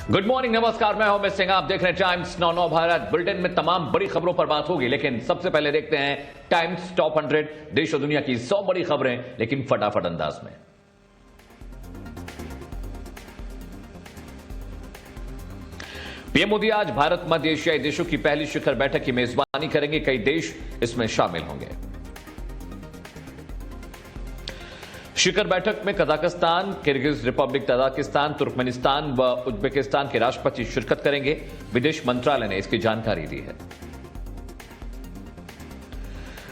Good morning, नमस्कार। मैं हूं अमित सिंह। आप देख रहे हैं टाइम्स 9 भारत। बुलेटिन में तमाम बड़ी खबरों पर बात होगी, लेकिन सबसे पहले देखते हैं टाइम्स टॉप 100 देश और दुनिया की 100 बड़ी खबरें, लेकिन फटाफट अंदाज में। पीएम मोदी आज भारत मध्य एशियाई देशों की पहली शिखर बैठक की मेजबानी करेंगे। कई देश इसमें शामिल होंगे। शिखर बैठक में Kazakhstan, Kyrgyz Republic Tajikistan, Turkmenistan व उज्बेकिस्तान के राष्ट्रपति शिरकत करेंगे। विदेश मंत्रालय ने इसकी जानकारी दी है।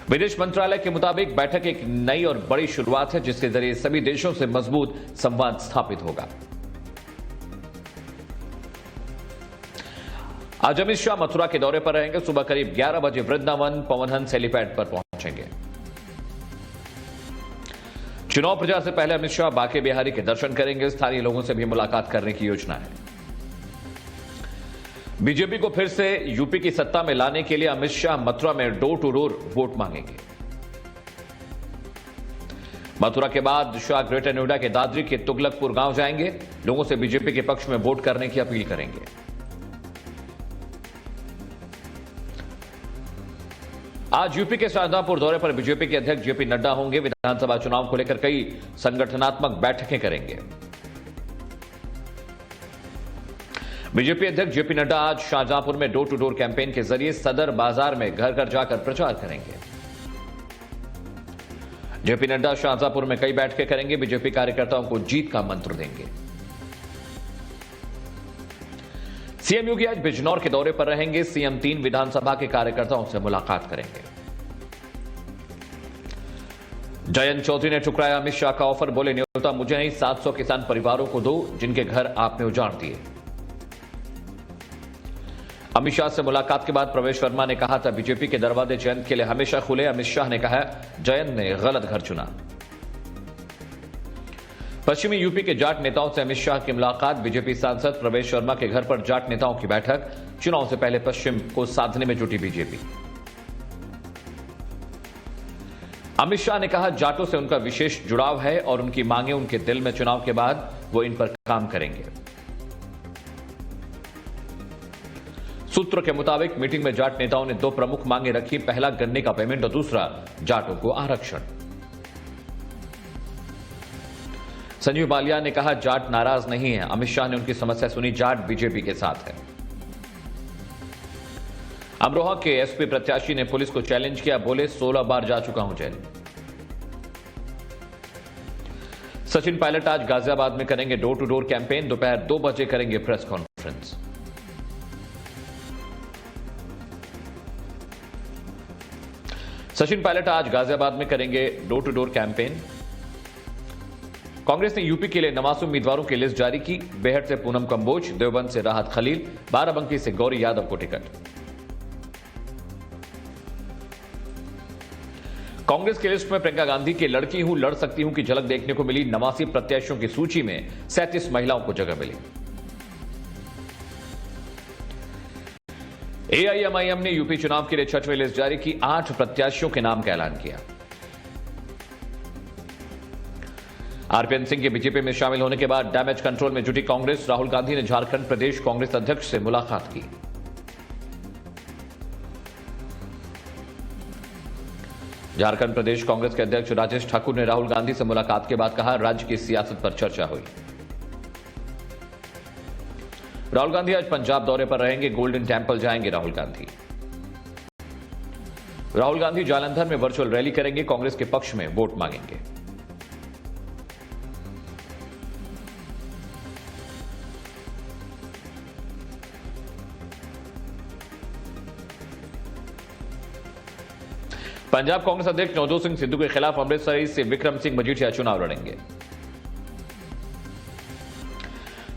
विदेश मंत्रालय के मुताबिक बैठक एक नई और बड़ी शुरुआत है, जिसके जरिए सभी देशों से मजबूत संवाद स्थापित होगा। आज अमित शाह मथुरा के दौरे पर रहेंगे। सुबह करीब 11 बजे वृंदावन पवनहंस हेलीपैड पर पहुंचेंगे। चुनाव प्रचार से पहले अमित शाह बांके बिहारी के दर्शन करेंगे। स्थानीय लोगों से भी मुलाकात करने की योजना है। बीजेपी को फिर से यूपी की सत्ता में लाने के लिए अमित शाह मथुरा में डोर टू डोर वोट मांगेंगे। मथुरा के बाद शाह ग्रेटर नोएडा के दादरी के तुगलकपुर गांव जाएंगे। लोगों से बीजेपी के पक्ष में वोट करने की अपील करेंगे। आज यूपी के शाहजहांपुर दौरे पर बीजेपी के अध्यक्ष जेपी नड्डा होंगे। विधानसभा चुनाव को लेकर कई संगठनात्मक बैठकें करेंगे। बीजेपी अध्यक्ष जेपी नड्डा आज शाहजहांपुर में डोर टू डोर कैंपेन के जरिए सदर बाजार में घर घर जाकर प्रचार करेंगे। जेपी नड्डा शाहजहांपुर में कई बैठकें करेंगे। बीजेपी कार्यकर्ताओं को जीत का मंत्र देंगे। सीएम योगी आज बिजनौर के दौरे पर रहेंगे। सीएम 3 विधानसभा के कार्यकर्ताओं से मुलाकात करेंगे। जयंत चौधरी ने ठुकराया अमित शाह का ऑफर। बोले, न्योता मुझे नहीं, 700 किसान परिवारों को दो जिनके घर आपने उजाड़ दिए। अमित शाह से मुलाकात के बाद प्रवेश वर्मा ने कहा था, बीजेपी के दरवाजे जयंत के लिए हमेशा खुले। अमित शाह ने कहा, जयंत ने गलत घर चुना। पश्चिमी यूपी के जाट नेताओं से अमित शाह की मुलाकात। बीजेपी सांसद प्रवेश वर्मा के घर पर जाट नेताओं की बैठक। चुनाव से पहले पश्चिम को साधने में जुटी बीजेपी। अमित शाह ने कहा, जाटों से उनका विशेष जुड़ाव है और उनकी मांगे उनके दिल में। चुनाव के बाद वो इन पर काम करेंगे। सूत्रों के मुताबिक मीटिंग में जाट नेताओं ने 2 प्रमुख मांगे रखी। पहला, गन्ने का पेमेंट और दूसरा, जाटों को आरक्षण। संजीव बालियान ने कहा, जाट नाराज नहीं है। अमित शाह ने उनकी समस्या सुनी। जाट बीजेपी के साथ है। अमरोहा के एसपी प्रत्याशी ने पुलिस को चैलेंज किया। बोले, 16 बार जा चुका हूं जेल। सचिन पायलट आज गाजियाबाद में करेंगे डोर टू डोर कैंपेन। दोपहर 2 बजे करेंगे प्रेस कॉन्फ्रेंस। सचिन पायलट आज गाजियाबाद में करेंगे door to door campaign. Congress ने यूपी के लिए 89 उम्मीदवारों की लिस्ट जारी की। बेहट से पूनम कंबोज, देवबंद से राहत खलील, बाराबंकी से गौरी यादव को टिकट। कांग्रेस की लिस्ट में प्रियंका गांधी की लड़की हूं, लड़ सकती हूं की झलक देखने को मिली। 89 प्रत्याशियों की सूची में 37 महिलाओं को जगह मिली। एआईएमआईएम ने यूपी चुनाव के लिए 6वीं लिस्ट जारी की। 8 प्रत्याशियों के नाम का ऐलान किया। आरपीएन सिंह के बीजेपी में शामिल होने के बाद डैमेज कंट्रोल में जुटी कांग्रेस। राहुल गांधी ने झारखंड प्रदेश कांग्रेस अध्यक्ष से मुलाकात की। झारखंड प्रदेश कांग्रेस के अध्यक्ष राजेश ठाकुर ने राहुल गांधी से मुलाकात के बाद कहा, राज्य की सियासत पर चर्चा हुई। राहुल गांधी आज पंजाब दौरे पर रहेंगे। गोल्डन टेंपल जाएंगे राहुल गांधी। राहुल गांधी जालंधर में वर्चुअल रैली करेंगे। कांग्रेस के पक्ष में वोट मांगेंगे। पंजाब कांग्रेस अध्यक्ष नवजोत सिंह सिद्धू के खिलाफ अमृतसर से विक्रम सिंह मजीठिया चुनाव लड़ेंगे।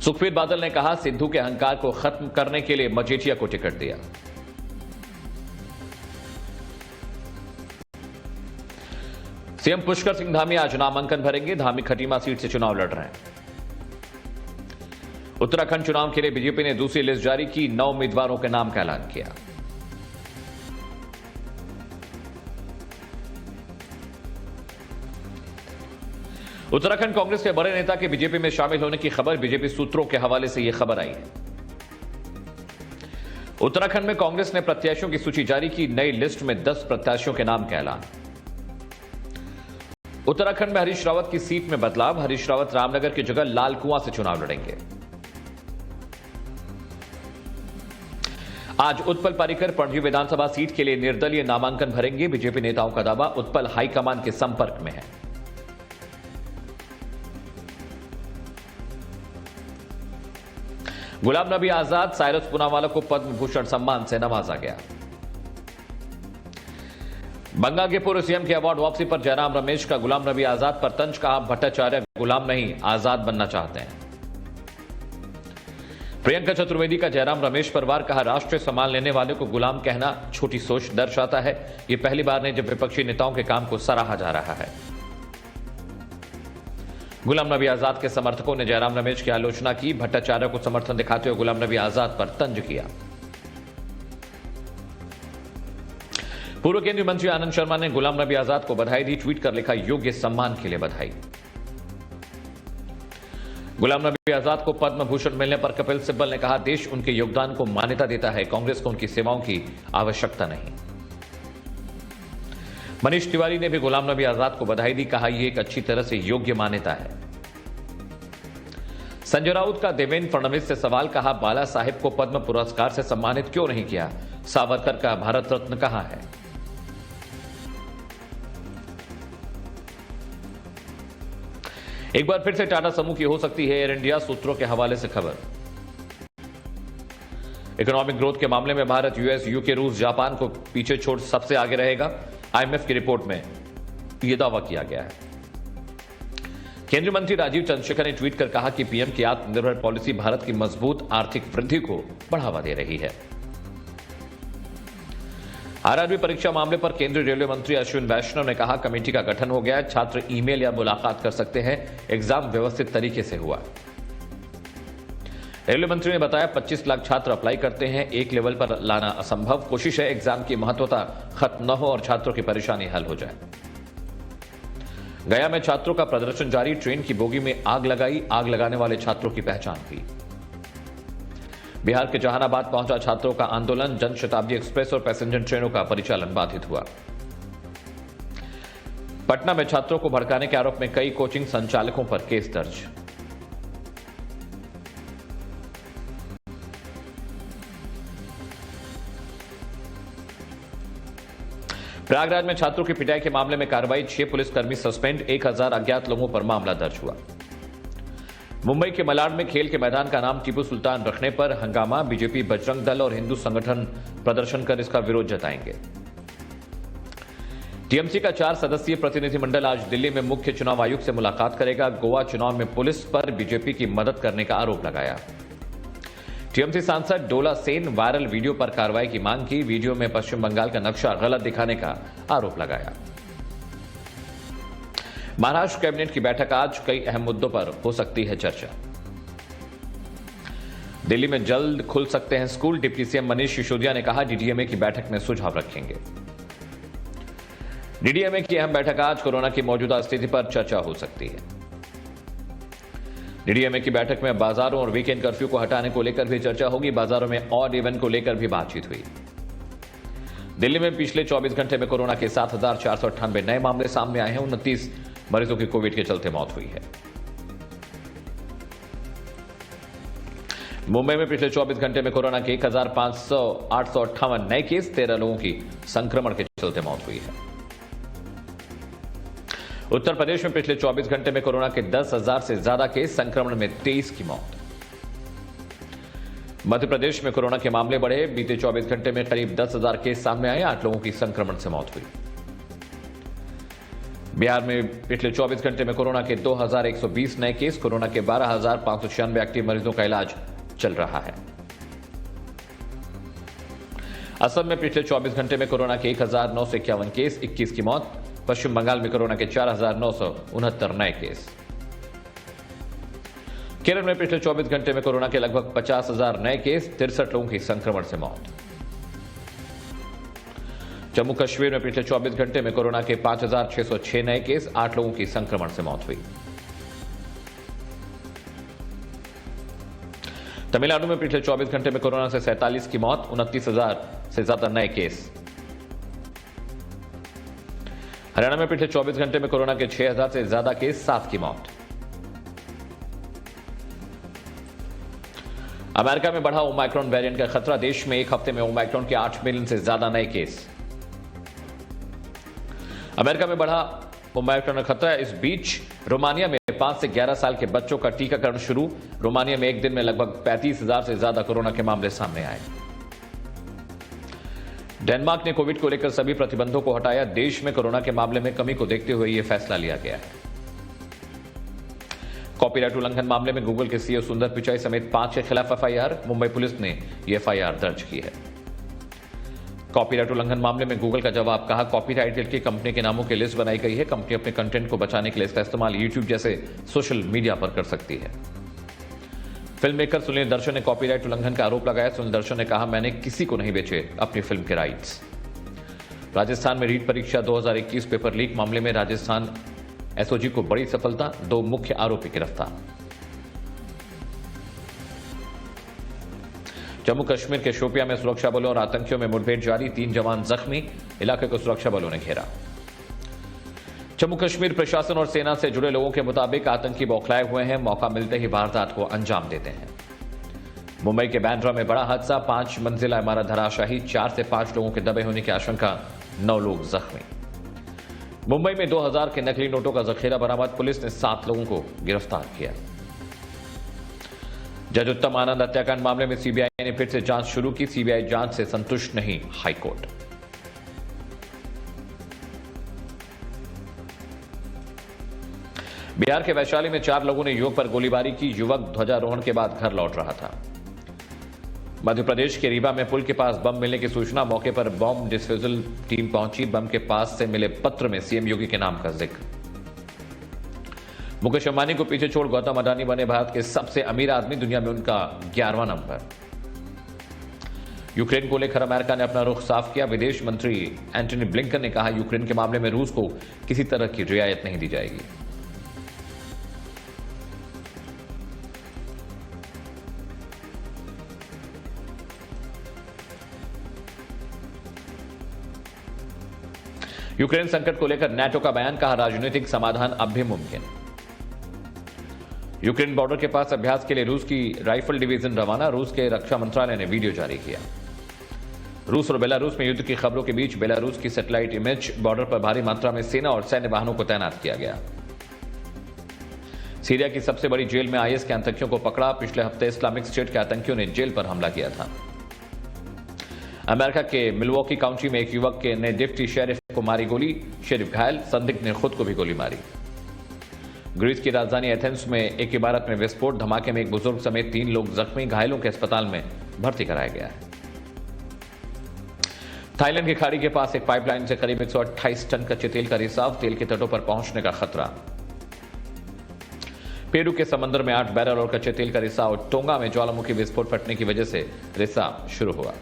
सुखबीर बादल ने कहा, सिद्धू के अहंकार को खत्म करने के लिए मजीठिया को टिकट दिया। सीएम पुष्कर सिंह धामी आज नामांकन भरेंगे। धामी खटीमा सीट से चुनाव लड़ रहे हैं। उत्तराखंड चुनाव के लिए बीजेपी ने दूसरी लिस्ट जारी की। 9 उम्मीदवारों के नाम का ऐलान किया। उत्तराखंड कांग्रेस के बड़े नेता के बीजेपी में शामिल होने की खबर बीजेपी सूत्रों के हवाले से यह खबर आई है। उत्तराखंड में कांग्रेस ने प्रत्याशियों की सूची जारी की, नई लिस्ट में 10 प्रत्याशियों के नाम का ऐलान। उत्तराखंड में हरीश रावत की सीट में बदलाव, हरीश रावत रामनगर की जगह लाल कुआं से चुनाव लड़ेंगे। आज उत्पल पारीकर पणजी विधानसभा सीट के लिए निर्दलीय नामांकन भरेंगे। बीजेपी नेताओं का दावा, उत्पल हाईकमान के संपर्क में है। गुलाम नबी आजाद, साइरस पूनावाला को पद्म भूषण सम्मान से नवाजा गया। बंगाल के पूर्व सीएम के अवार्ड वापसी पर जयराम रमेश का गुलाम नबी आजाद पर तंज, कहा भट्टाचार्य गुलाम नहीं आजाद बनना चाहते हैं। प्रियंका चतुर्वेदी का जयराम रमेश पर वार, कहा राष्ट्रीय सम्मान लेने वाले को गुलाम कहना छोटी सोच दर्शाता है। यह पहली बार नहीं जब विपक्षी नेताओं के काम को सराहा जा रहा है। गुलाम नबी आजाद के समर्थकों ने जयराम रमेश की आलोचना की, भट्टाचार्य को समर्थन दिखाते हुए गुलाम नबी आजाद पर तंज किया। पूर्व केंद्रीय मंत्री आनंद शर्मा ने गुलाम नबी आजाद को बधाई दी, ट्वीट कर लिखा योग्य सम्मान के लिए बधाई। गुलाम नबी आजाद को पद्म भूषण मिलने पर कपिल सिब्बल ने कहा, देश उनके योगदान को मान्यता देता है, कांग्रेस को उनकी सेवाओं की आवश्यकता नहीं। मनीष तिवारी ने भी गुलाम नबी आजाद को बधाई दी, कहा यह एक अच्छी तरह से योग्य मान्यता है। संजय राउत का देवेंद्र फडणवीस से सवाल, कहा बाला साहेब को पद्म पुरस्कार से सम्मानित क्यों नहीं किया, सावरकर का भारत रत्न कहां है। एक बार फिर से टाटा समूह की हो सकती है एयर इंडिया, सूत्रों के हवाले से खबर। इकोनॉमिक ग्रोथ के मामले में भारत, यूएस, यूके, रूस, जापान को पीछे छोड़ सबसे आगे रहेगा। आईएमएफ की रिपोर्ट में यह दावा किया गया है। केंद्रीय मंत्री राजीव चंद्रशेखर ने ट्वीट कर कहा कि पीएम की आत्मनिर्भर पॉलिसी भारत की मजबूत आर्थिक वृद्धि को बढ़ावा दे रही है। आरआरबी परीक्षा मामले पर केंद्रीय रेलवे मंत्री अश्विन वैष्णव ने कहा, कमेटी का गठन हो गया है, छात्र ईमेल या मुलाकात कर सकते हैं, एग्जाम व्यवस्थित तरीके से हुआ। रेलवे मंत्री ने बताया 25 लाख छात्र अप्लाई करते हैं, एक लेवल पर लाना असंभव, कोशिश है एग्जाम की महत्वता खत्म न हो और छात्रों की परेशानी हल हो जाए। गया में छात्रों का प्रदर्शन जारी, ट्रेन की बोगी में आग लगाई, आग लगाने वाले छात्रों की पहचान हुई। बिहार के जहानाबाद पहुंचा छात्रों का आंदोलन, जनशताब्दी एक्सप्रेस और पैसेंजर ट्रेनों का परिचालन बाधित हुआ। पटना में छात्रों को भड़काने के आरोप में कई कोचिंग संचालकों पर केस दर्ज। प्रयागराज में छात्रों की पिटाई के मामले में कार्रवाई, 6 पुलिसकर्मी सस्पेंड, 1000 अज्ञात लोगों पर मामला दर्ज हुआ। मुंबई के मलाड में खेल के मैदान का नाम टीपू सुल्तान रखने पर हंगामा, बीजेपी, बजरंग दल और हिंदू संगठन प्रदर्शन कर इसका विरोध जताएंगे। टीएमसी का 4 सदस्यीय प्रतिनिधिमंडल आज दिल्ली में मुख्य चुनाव आयुक्त से मुलाकात करेगा। गोवा चुनाव में पुलिस पर बीजेपी की मदद करने का आरोप लगाया। टीएमसी सांसद डोला सेन वायरल वीडियो पर कार्रवाई की मांग की, वीडियो में पश्चिम बंगाल का नक्शा गलत दिखाने का आरोप लगाया। महाराष्ट्र कैबिनेट की बैठक आज, कई अहम मुद्दों पर हो सकती है चर्चा। दिल्ली में जल्द खुल सकते हैं school, deputy CM Manish Sisodia ने कहा, डीडीएमए की बैठक में सुझाव रखेंगे। डीडीएमए की अहम बैठक आज, कोरोना की मौजूदा स्थिति पर चर्चा हो सकती है। डीडीएमए की बैठक में बाजारों और वीकेंड कर्फ्यू को हटाने को लेकर भी चर्चा होगी। बाजारों में ऑड इवन को लेकर भी बातचीत हुई। दिल्ली में पिछले 24 घंटे में कोरोना के 7498 नए मामले सामने आए हैं। 29 मरीजों की कोविड के चलते मौत हुई है। मुंबई में पिछले 24 घंटे में कोरोना के 1558 नए केस, 13 लोगों की संक्रमण के चलते मौत हुई है। उत्तर प्रदेश में पिछले 24 घंटे में कोरोना के 10,000 से ज्यादा केस, संक्रमण में 23 की मौत। मध्य प्रदेश में कोरोना के मामले बढ़े, बीते 24 घंटे में करीब 10,000 केस सामने आए, 8 लोगों की संक्रमण से मौत हुई। बिहार में पिछले 24 घंटे में कोरोना के 2120 नए केस, कोरोना के 12,596 एक्टिव मरीजों का इलाज चल रहा है। असम में पिछले 24 घंटे में कोरोना के 1951 केस, 21 की मौत। पश्चिम बंगाल में कोरोना के 4969 नए केस। केरल में पिछले 24 घंटे में कोरोना के लगभग 50,000 नए केस, 63 लोगों की संक्रमण से मौत। जम्मू कश्मीर में पिछले 24 घंटे में कोरोना के 5,606 नए केस, 8 लोगों की संक्रमण से मौत हुई। तमिलनाडु में पिछले 24 घंटे में कोरोना से 47 की मौत, 29,000 से ज्यादा नए केस। हरियाणा में पिछले 24 घंटे में कोरोना के 6,000 से ज्यादा केस, 7 की मौत। अमेरिका में बढ़ा ओमाइक्रॉन वेरिएंट का खतरा, देश में एक हफ्ते में ओमाइक्रॉन के 8 मिलियन से ज्यादा नए केस। अमेरिका में बढ़ा ओमाइक्रॉन का खतरा, इस बीच रोमानिया में 5 से 11 साल के बच्चों का टीकाकरण शुरू। रोमानिया में एक दिन में लगभग 35,000 से ज्यादा कोरोना के मामले सामने आए। डेनमार्क ने कोविड को लेकर सभी प्रतिबंधों को हटाया, देश में कोरोना के मामले में कमी को देखते हुए यह फैसला लिया गया है। कॉपीराइट उल्लंघन मामले में गूगल के सीईओ सुंदर पिचाई समेत 5 के खिलाफ एफआईआर, मुंबई पुलिस ने यह एफआईआर दर्ज की है। कॉपीराइट उल्लंघन मामले में गूगल का जवाब, कहा कॉपीराइट की कंपनी के नामों की लिस्ट बनाई गई है, कंपनी अपने कंटेंट को बचाने के लिए इसका इस्तेमाल यूट्यूब जैसे सोशल मीडिया पर कर सकती है। फिल्म मेकर सुनील दर्शन ने कॉपीराइट उल्लंघन का आरोप लगाया। सुनील दर्शन ने कहा, मैंने किसी को नहीं बेचे अपनी फिल्म के राइट्स। राजस्थान में रीट परीक्षा 2021 पेपर लीक मामले में राजस्थान एसओजी को बड़ी सफलता, 2 मुख्य आरोपी गिरफ्तार। जम्मू कश्मीर के शोपियां में सुरक्षा बलों और आतंकियों में मुठभेड़ जारी, 3 जवान जख्मी, इलाके को सुरक्षा बलों ने घेरा। जम्मू कश्मीर प्रशासन और सेना से जुड़े लोगों के मुताबिक आतंकी बौखलाए हुए हैं, मौका मिलते ही वारदात को अंजाम देते हैं। मुंबई के बांद्रा में बड़ा हादसा, 5 मंजिला इमारत धराशायी, 4 से 5 लोगों के दबे होने की आशंका, 9 लोग जख्मी। मुंबई में 2000 के नकली नोटों का जखीरा बरामद, पुलिस ने 7 लोगों को गिरफ्तार किया। जज उत्तम आनंद हत्याकांड मामले में सीबीआई ने फिर से जांच शुरू की, सीबीआई जांच से संतुष्ट नहीं हाईकोर्ट। बिहार के वैशाली में 4 लोगों ने युवक पर गोलीबारी की, युवक ध्वजारोहण के बाद घर लौट रहा था। मध्य प्रदेश के रीवा में पुल के पास बम मिलने की सूचना, मौके पर बम डिस्पोजल टीम पहुंची, बम के पास से मिले पत्र में सीएम योगी के नाम का जिक्र। मुकेश अंबानी को पीछे छोड़ गौतम अडानी बने भारत के सबसे अमीर आदमी, दुनिया में उनका 11वां नंबर। यूक्रेन को लेकर अमेरिका ने अपना रुख साफ किया, विदेश मंत्री एंटनी ब्लिंकन ने कहा, यूक्रेन के मामले में रूस को किसी तरह की रियायत नहीं दी जाएगी। यूक्रेन संकट को लेकर नाटो का बयान, कहा राजनीतिक समाधान अब भी मुमकिन। यूक्रेन बॉर्डर के पास अभ्यास के लिए रूस की राइफल डिवीजन रवाना, रूस के रक्षा मंत्रालय ने वीडियो जारी किया। रूस और बेलारूस में युद्ध की खबरों के बीच बेलारूस की सैटेलाइट इमेज, बॉर्डर पर भारी मात्रा में सेना और सैन्य वाहनों को तैनात किया गया। सीरिया की सबसे बड़ी जेल में आईएस के आतंकियों को पकड़ा, पिछले हफ्ते इस्लामिक स्टेट के आतंकियों ने जेल पर हमला किया था। अमेरिका के मिल्वॉकी काउंटी में एक युवक ने डिप्टी शेरिफ को मारी गोली, शेरिफ घायल, संदिग्ध ने खुद को भी गोली मारी। ग्रीस की राजधानी एथेंस में एक इमारत में विस्फोट, धमाके में एक बुजुर्ग समेत 3 लोग जख्मी, घायलों के अस्पताल में भर्ती कराया गया है। थाईलैंड की खाड़ी के पास एक पाइपलाइन से करीब 128 टन कच्चे तेल का रिसाव, तेल के तटों पर पहुंचने का खतरा। पेरू के समंदर में 8 बैरल और कच्चे तेल का रिसाव, टोंगा में ज्वालामुखी विस्फोट फटने की वजह से रिसाव शुरू हुआ।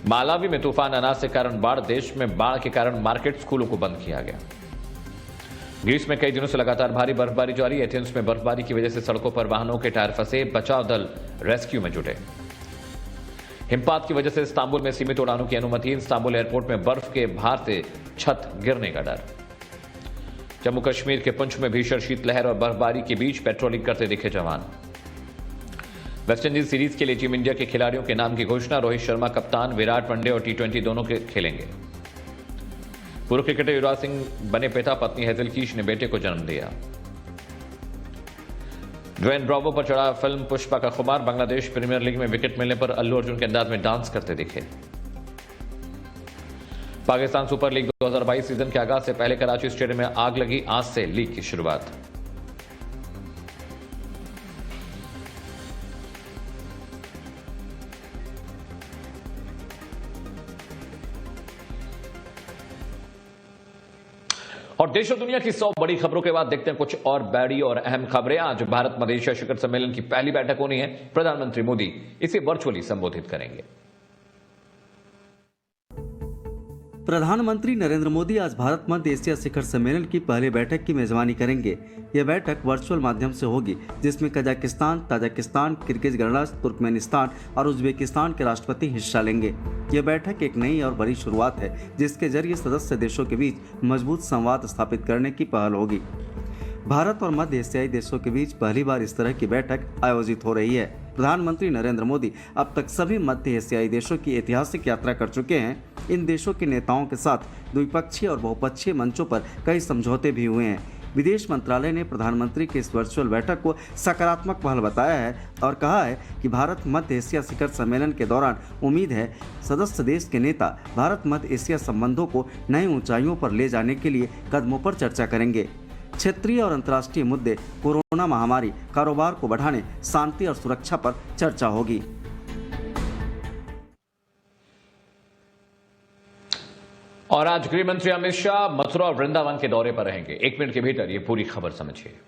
मालावी में तूफान अनाज के कारण बाढ़, देश में बाढ़ के कारण मार्केट, स्कूलों को बंद किया गया। ग्रीस में कई दिनों से लगातार भारी बर्फबारी जारी, एथेंस में बर्फबारी की वजह से सड़कों पर वाहनों के टायर फंसे, बचाव दल रेस्क्यू में जुटे। हिमपात की वजह से इस्तांबुल में सीमित उड़ानों की अनुमति, इस्तांबुल एयरपोर्ट में बर्फ के भार से छत गिरने का डर। जम्मू कश्मीर के पुंछ में भीषण शीतलहर और बर्फबारी के बीच पेट्रोलिंग करते दिखे जवान। वेस्टइंडीज सीरीज के लिए टीम इंडिया के खिलाड़ियों के नाम की घोषणा, रोहित शर्मा कप्तान, विराट वनडे और टी20 दोनों के खेलेंगे। पूर्व क्रिकेटर युवराज सिंह बने पिता, पत्नी हेजल कीश ने बेटे को जन्म दिया। ड्वेन ब्रावो पर चढ़ा फिल्म पुष्पा का खुमार, बांग्लादेश प्रीमियर लीग में विकेट मिलने पर अल्लू अर्जुन के अंदाज में डांस करते दिखे। पाकिस्तान सुपर लीग 2022 सीजन के आगाज से पहले कराची स्टेडियम में आग लगी, आज से लीग की शुरुआत। और देश और दुनिया की 100 बड़ी खबरों के बाद देखते हैं कुछ और बड़ी और अहम खबरें। आज भारत मलेशिया शिखर सम्मेलन की पहली बैठक होनी है, प्रधानमंत्री मोदी इसे वर्चुअली संबोधित करेंगे। प्रधानमंत्री नरेंद्र मोदी आज भारत मध्य एशिया शिखर सम्मेलन की पहली बैठक की मेजबानी करेंगे। यह बैठक वर्चुअल माध्यम से होगी, जिसमें कजाकिस्तान, ताजिकिस्तान, किर्गिज गणराज्य, तुर्कमेनिस्तान और उज्बेकिस्तान के राष्ट्रपति हिस्सा लेंगे। यह बैठक एक नई और बड़ी शुरुआत है, जिसके जरिए सदस्य देशों के बीच मजबूत संवाद स्थापित करने की पहल होगी। भारत और मध्य एशियाई देशों के बीच पहली बार इस तरह की बैठक आयोजित हो रही है। प्रधानमंत्री नरेंद्र मोदी अब तक सभी मध्य एशियाई देशों की ऐतिहासिक यात्रा कर चुके हैं। इन देशों के नेताओं के साथ द्विपक्षीय और बहुपक्षीय मंचों पर कई समझौते भी हुए हैं। विदेश मंत्रालय ने प्रधानमंत्री की इस वर्चुअल बैठक को सकारात्मक पहल बताया है और कहा है कि भारत मध्य एशिया शिखर सम्मेलन के दौरान उम्मीद है सदस्य देश के नेता भारत मध्य एशिया संबंधों को नई ऊंचाइयों पर ले जाने के लिए कदमों पर चर्चा करेंगे। क्षेत्रीय और अंतर्राष्ट्रीय मुद्दे, कोरोना महामारी, कारोबार को बढ़ाने, शांति और सुरक्षा पर चर्चा होगी। और आज गृह मंत्री अमित शाह मथुरा और वृंदावन के दौरे पर रहेंगे। 1 मिनट के भीतर ये पूरी खबर समझिए।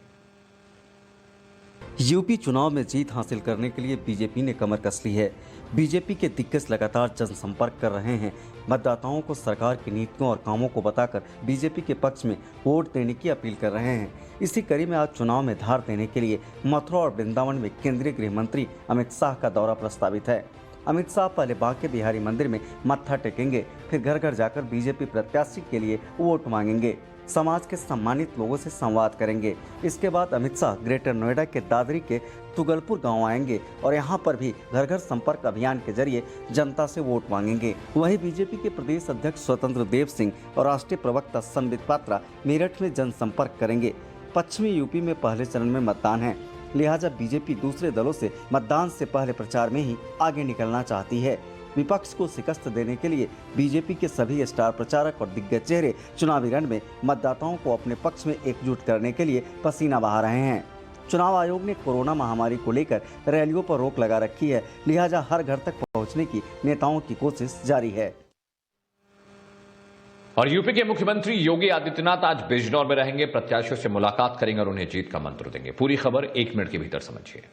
यूपी चुनाव में जीत हासिल करने के लिए बीजेपी ने कमर कस ली है। बीजेपी के दिग्गज लगातार जनसंपर्क कर रहे हैं। मतदाताओं को सरकार की नीतियों और कामों को बताकर बीजेपी के पक्ष में वोट देने की अपील कर रहे हैं। इसी कड़ी में आज चुनाव में धार देने के लिए मथुरा और वृंदावन में केंद्रीय गृह मंत्री अमित शाह का दौरा प्रस्तावित है। अमित शाह पहले बांके बिहारी मंदिर में मत्था टेकेंगे, फिर घर घर जाकर बीजेपी प्रत्याशी के लिए वोट मांगेंगे, समाज के सम्मानित लोगों से संवाद करेंगे। इसके बाद अमित शाह ग्रेटर नोएडा के दादरी के तुगलपुर गांव आएंगे और यहां पर भी घर घर संपर्क अभियान के जरिए जनता से वोट मांगेंगे। वहीं बीजेपी के प्रदेश अध्यक्ष स्वतंत्र देव सिंह और राष्ट्रीय प्रवक्ता संबित पात्रा मेरठ में जनसंपर्क करेंगे। पश्चिमी यूपी में पहले चरण में मतदान है, लिहाजा बीजेपी दूसरे दलों से मतदान से पहले प्रचार में ही आगे निकलना चाहती है। विपक्ष को शिकस्त देने के लिए बीजेपी के सभी स्टार प्रचारक और दिग्गज चेहरे चुनावी रण में मतदाताओं को अपने पक्ष में एकजुट करने के लिए पसीना बहा रहे हैं। चुनाव आयोग ने कोरोना महामारी को लेकर रैलियों पर रोक लगा रखी है, लिहाजा हर घर तक पहुंचने की नेताओं की कोशिश जारी है। और यूपी के मुख्यमंत्री योगी आदित्यनाथ आज बिजनौर में रहेंगे, प्रत्याशियों से मुलाकात करेंगे और उन्हें जीत का मंत्र देंगे। पूरी खबर 1 मिनट के भीतर समझिए।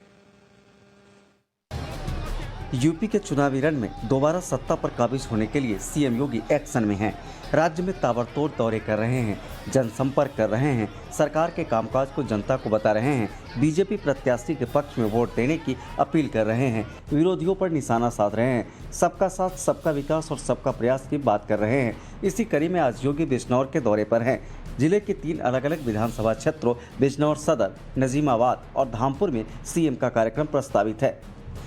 यूपी के चुनावी रण में दोबारा सत्ता पर काबिज होने के लिए सीएम योगी एक्शन में हैं। राज्य में ताबड़तोड़ दौरे कर रहे हैं, जनसंपर्क कर रहे हैं, सरकार के कामकाज को जनता को बता रहे हैं, बीजेपी प्रत्याशी के पक्ष में वोट देने की अपील कर रहे हैं, विरोधियों पर निशाना साध रहे हैं, सबका साथ, सबका विकास और सबका प्रयास की बात कर रहे हैं। इसी कड़ी में आज योगी बिजनौर के दौरे पर हैं। जिले के 3 अलग अलग विधानसभा क्षेत्रों बिजनौर सदर, नजीमाबाद और धामपुर में सीएम का कार्यक्रम प्रस्तावित है।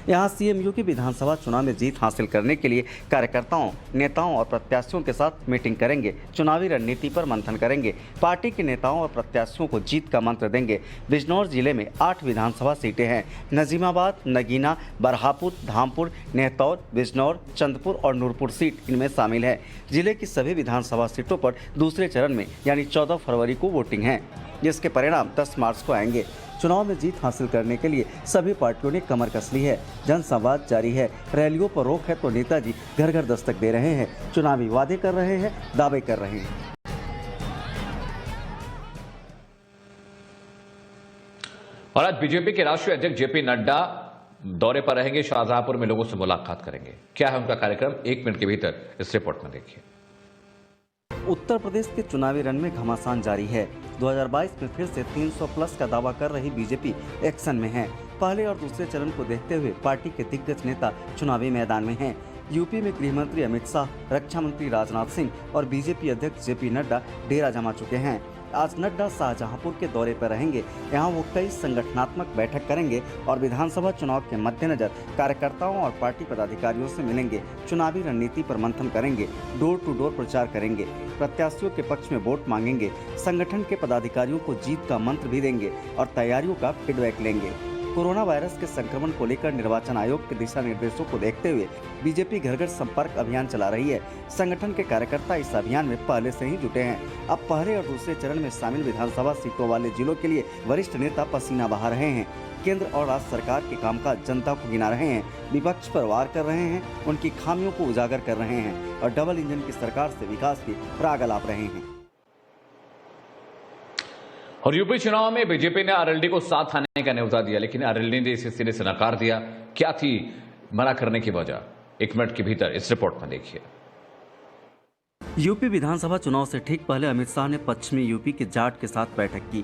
यहाँ सीएम योगी विधानसभा चुनाव में जीत हासिल करने के लिए कार्यकर्ताओं, नेताओं और प्रत्याशियों के साथ मीटिंग करेंगे, चुनावी रणनीति पर मंथन करेंगे, पार्टी के नेताओं और प्रत्याशियों को जीत का मंत्र देंगे। बिजनौर जिले में 8 विधानसभा सीटें हैं। नजीमाबाद, नगीना, बरहापुर, धामपुर, नेहतौर, बिजनौर, चंदपुर और नूरपुर सीट इनमें शामिल है। जिले की सभी विधानसभा सीटों पर दूसरे चरण में यानी 14 फरवरी को वोटिंग है, जिसके परिणाम 10 मार्च को आएंगे। चुनाव में जीत हासिल करने के लिए सभी पार्टियों ने कमर कस ली है। जनसंवाद जारी है, रैलियों पर रोक है तो नेताजी घर घर दस्तक दे रहे हैं, चुनावी वादे कर रहे हैं, दावे कर रहे हैं। और आज बीजेपी के राष्ट्रीय अध्यक्ष जेपी नड्डा दौरे पर रहेंगे, शाहजहांपुर में लोगों से मुलाकात करेंगे। क्या है उनका कार्यक्रम, 1 मिनट के भीतर इस रिपोर्ट में देखिए। उत्तर प्रदेश के चुनावी रण में घमासान जारी है। 2022 में फिर से 300 प्लस का दावा कर रही बीजेपी एक्शन में है। पहले और दूसरे चरण को देखते हुए पार्टी के दिग्गज नेता चुनावी मैदान में हैं। यूपी में गृह मंत्री अमित शाह, रक्षा मंत्री राजनाथ सिंह और बीजेपी अध्यक्ष जेपी नड्डा डेरा जमा चुके हैं। आज नड्डा शाहजहांपुर के दौरे पर रहेंगे। यहाँ वो कई संगठनात्मक बैठक करेंगे और विधानसभा चुनाव के मद्देनजर कार्यकर्ताओं और पार्टी पदाधिकारियों से मिलेंगे, चुनावी रणनीति पर मंथन करेंगे, डोर टू डोर प्रचार करेंगे, प्रत्याशियों के पक्ष में वोट मांगेंगे, संगठन के पदाधिकारियों को जीत का मंत्र भी देंगे और तैयारियों का फीडबैक लेंगे। कोरोना वायरस के संक्रमण को लेकर निर्वाचन आयोग के दिशा निर्देशों को देखते हुए बीजेपी घर घर संपर्क अभियान चला रही है। संगठन के कार्यकर्ता इस अभियान में पहले से ही जुटे हैं। अब पहले और दूसरे चरण में शामिल विधानसभा सीटों वाले जिलों के लिए वरिष्ठ नेता पसीना बहा रहे हैं। केंद्र और राज्य सरकार के कामकाज जनता को गिना रहे हैं, विपक्ष पर वार कर रहे हैं, उनकी खामियों को उजागर कर रहे हैं और डबल इंजन की सरकार से विकास की राग अलाप रहे हैं। और यूपी चुनाव में बीजेपी ने आरएलडी को साथ आने का न्यौता दिया, लेकिन आरएलडी ने इसे सिरे से नकार दिया। क्या थी मना करने की वजह, 1 मिनट के भीतर इस रिपोर्ट में देखिए। यूपी विधानसभा चुनाव से ठीक पहले अमित शाह ने पश्चिमी यूपी के जाट के साथ बैठक की।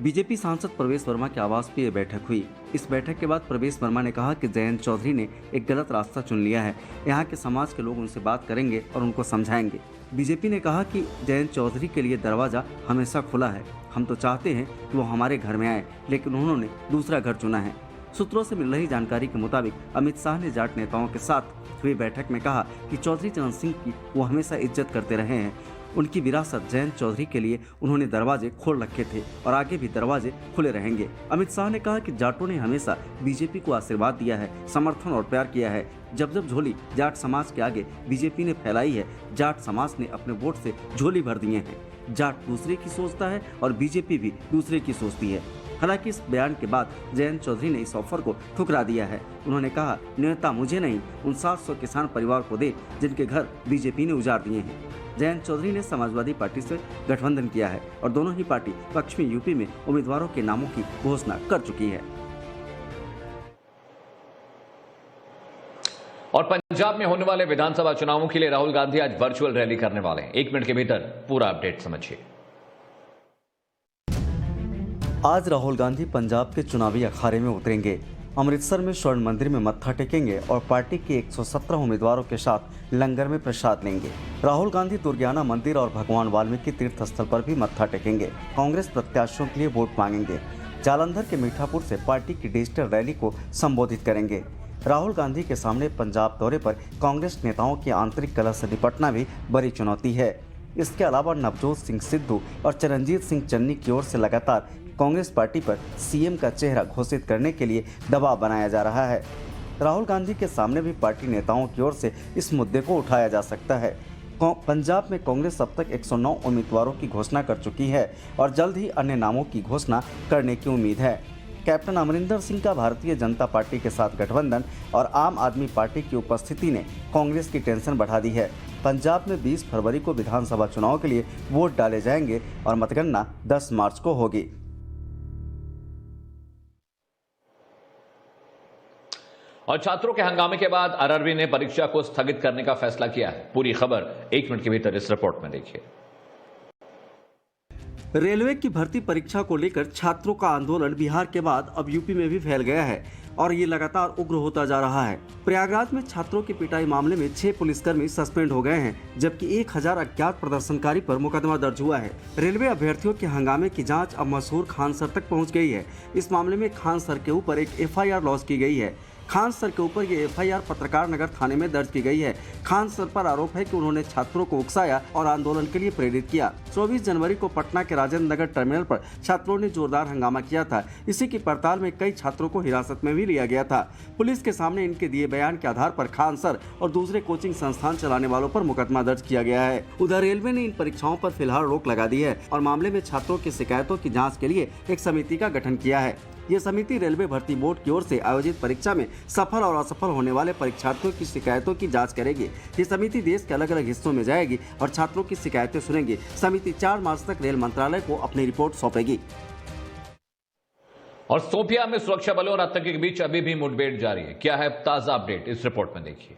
बीजेपी सांसद प्रवेश वर्मा के आवास पर यह बैठक हुई। इस बैठक के बाद प्रवेश वर्मा ने कहा कि जयंत चौधरी ने एक गलत रास्ता चुन लिया है। यहाँ के समाज के लोग उनसे बात करेंगे और उनको समझाएंगे। बीजेपी ने कहा कि जयंत चौधरी के लिए दरवाजा हमेशा खुला है। हम तो चाहते हैं कि वो हमारे घर में आए, लेकिन उन्होंने दूसरा घर चुना है। सूत्रों से मिल रही जानकारी के मुताबिक अमित शाह ने जाट नेताओं के साथ हुई बैठक में कहा कि चौधरी चरण सिंह की वो हमेशा इज्जत करते रहे हैं। उनकी विरासत जयंत चौधरी के लिए उन्होंने दरवाजे खोल रखे थे और आगे भी दरवाजे खुले रहेंगे। अमित शाह ने कहा कि जाटों ने हमेशा बीजेपी को आशीर्वाद दिया है, समर्थन और प्यार किया है। जब जब झोली जाट समाज के आगे बीजेपी ने फैलाई है, जाट समाज ने अपने वोट से झोली भर दिए हैं। जाट दूसरे की सोचता है और बीजेपी भी दूसरे की सोचती है। हालांकि इस बयान के बाद जयंत चौधरी ने इस ऑफर को ठुकरा दिया है। उन्होंने कहा, न्योता मुझे नहीं, उन 700 किसान परिवार को दे जिनके घर बीजेपी ने उजाड़ दिए हैं। जयंत चौधरी ने समाजवादी पार्टी से गठबंधन किया है और दोनों ही पार्टी पश्चिमी यूपी में उम्मीदवारों के नामों की घोषणा कर चुकी है। और पंजाब में होने वाले विधानसभा चुनावों के लिए राहुल गांधी आज वर्चुअल रैली करने वाले हैं। 1 मिनट के भीतर पूरा अपडेट समझिए। आज राहुल गांधी पंजाब के चुनावी अखाड़े में उतरेंगे। अमृतसर में स्वर्ण मंदिर में मत्था टेकेंगे और पार्टी के 117 उम्मीदवारों के साथ लंगर में प्रसाद लेंगे। राहुल गांधी दुर्गियाना मंदिर और भगवान वाल्मीकि तीर्थ स्थल पर भी मत्था टेकेंगे। कांग्रेस प्रत्याशियों के लिए वोट मांगेंगे। जालंधर के मीठापुर से पार्टी की डिजिटल रैली को संबोधित करेंगे। राहुल गांधी के सामने पंजाब दौरे पर कांग्रेस नेताओं की आंतरिक कलह से निपटना भी बड़ी चुनौती है। इसके अलावा नवजोत सिंह सिद्धू और चरणजीत सिंह चन्नी की ओर से लगातार कांग्रेस पार्टी पर सीएम का चेहरा घोषित करने के लिए दबाव बनाया जा रहा है। राहुल गांधी के सामने भी पार्टी नेताओं की ओर से इस मुद्दे को उठाया जा सकता है। पंजाब में कांग्रेस अब तक 109 उम्मीदवारों की घोषणा कर चुकी है और जल्द ही अन्य नामों की घोषणा करने की उम्मीद है। कैप्टन अमरिंदर सिंह का भारतीय जनता पार्टी के साथ गठबंधन और आम आदमी पार्टी की उपस्थिति ने कांग्रेस की टेंशन बढ़ा दी है। पंजाब में 20 फरवरी को विधानसभा चुनाव के लिए वोट डाले जाएंगे और मतगणना 10 मार्च को होगी। और छात्रों के हंगामे के बाद आरआरबी ने परीक्षा को स्थगित करने का फैसला किया है। पूरी खबर 1 मिनट के भीतर इस रिपोर्ट में देखिए। रेलवे की भर्ती परीक्षा को लेकर छात्रों का आंदोलन बिहार के बाद अब यूपी में भी फैल गया है और ये लगातार उग्र होता जा रहा है। प्रयागराज में छात्रों की पिटाई मामले में 6 पुलिसकर्मी सस्पेंड हो गए हैं, जबकि 1000 अज्ञात प्रदर्शनकारी पर मुकदमा दर्ज हुआ है। रेलवे अभ्यर्थियों के हंगामे की जांच अब मशहूर खान सर तक पहुंच गई है। इस मामले में खान सर के ऊपर एक FIR लॉन्च की गई है। खान सर के ऊपर ये FIR पत्रकार नगर थाने में दर्ज की गई है। खान सर पर आरोप है कि उन्होंने छात्रों को उकसाया और आंदोलन के लिए प्रेरित किया। 24 जनवरी को पटना के राजेंद्र नगर टर्मिनल पर छात्रों ने जोरदार हंगामा किया था। इसी की पड़ताल में कई छात्रों को हिरासत में भी लिया गया था। पुलिस के सामने इनके दिए बयान के आधार पर खान सर और दूसरे कोचिंग संस्थान चलाने वालों पर मुकदमा दर्ज किया गया है। उधर रेलवे ने इन परीक्षाओं पर फिलहाल रोक लगा दी है और मामले में छात्रों की शिकायतों की जाँच के लिए एक समिति का गठन किया है। ये समिति रेलवे भर्ती बोर्ड की ओर से आयोजित परीक्षा में सफल और असफल होने वाले परीक्षार्थियों की शिकायतों की जांच करेगी। ये समिति देश के अलग अलग हिस्सों में जाएगी और छात्रों की शिकायतें सुनेगी। समिति 4 मार्च तक रेल मंत्रालय को अपनी रिपोर्ट सौंपेगी। और शोपियां में सुरक्षा बलों और आतंकी के बीच अभी भी मुठभेड़ जारी है। क्या है ताजा अपडेट, इस रिपोर्ट में देखिए।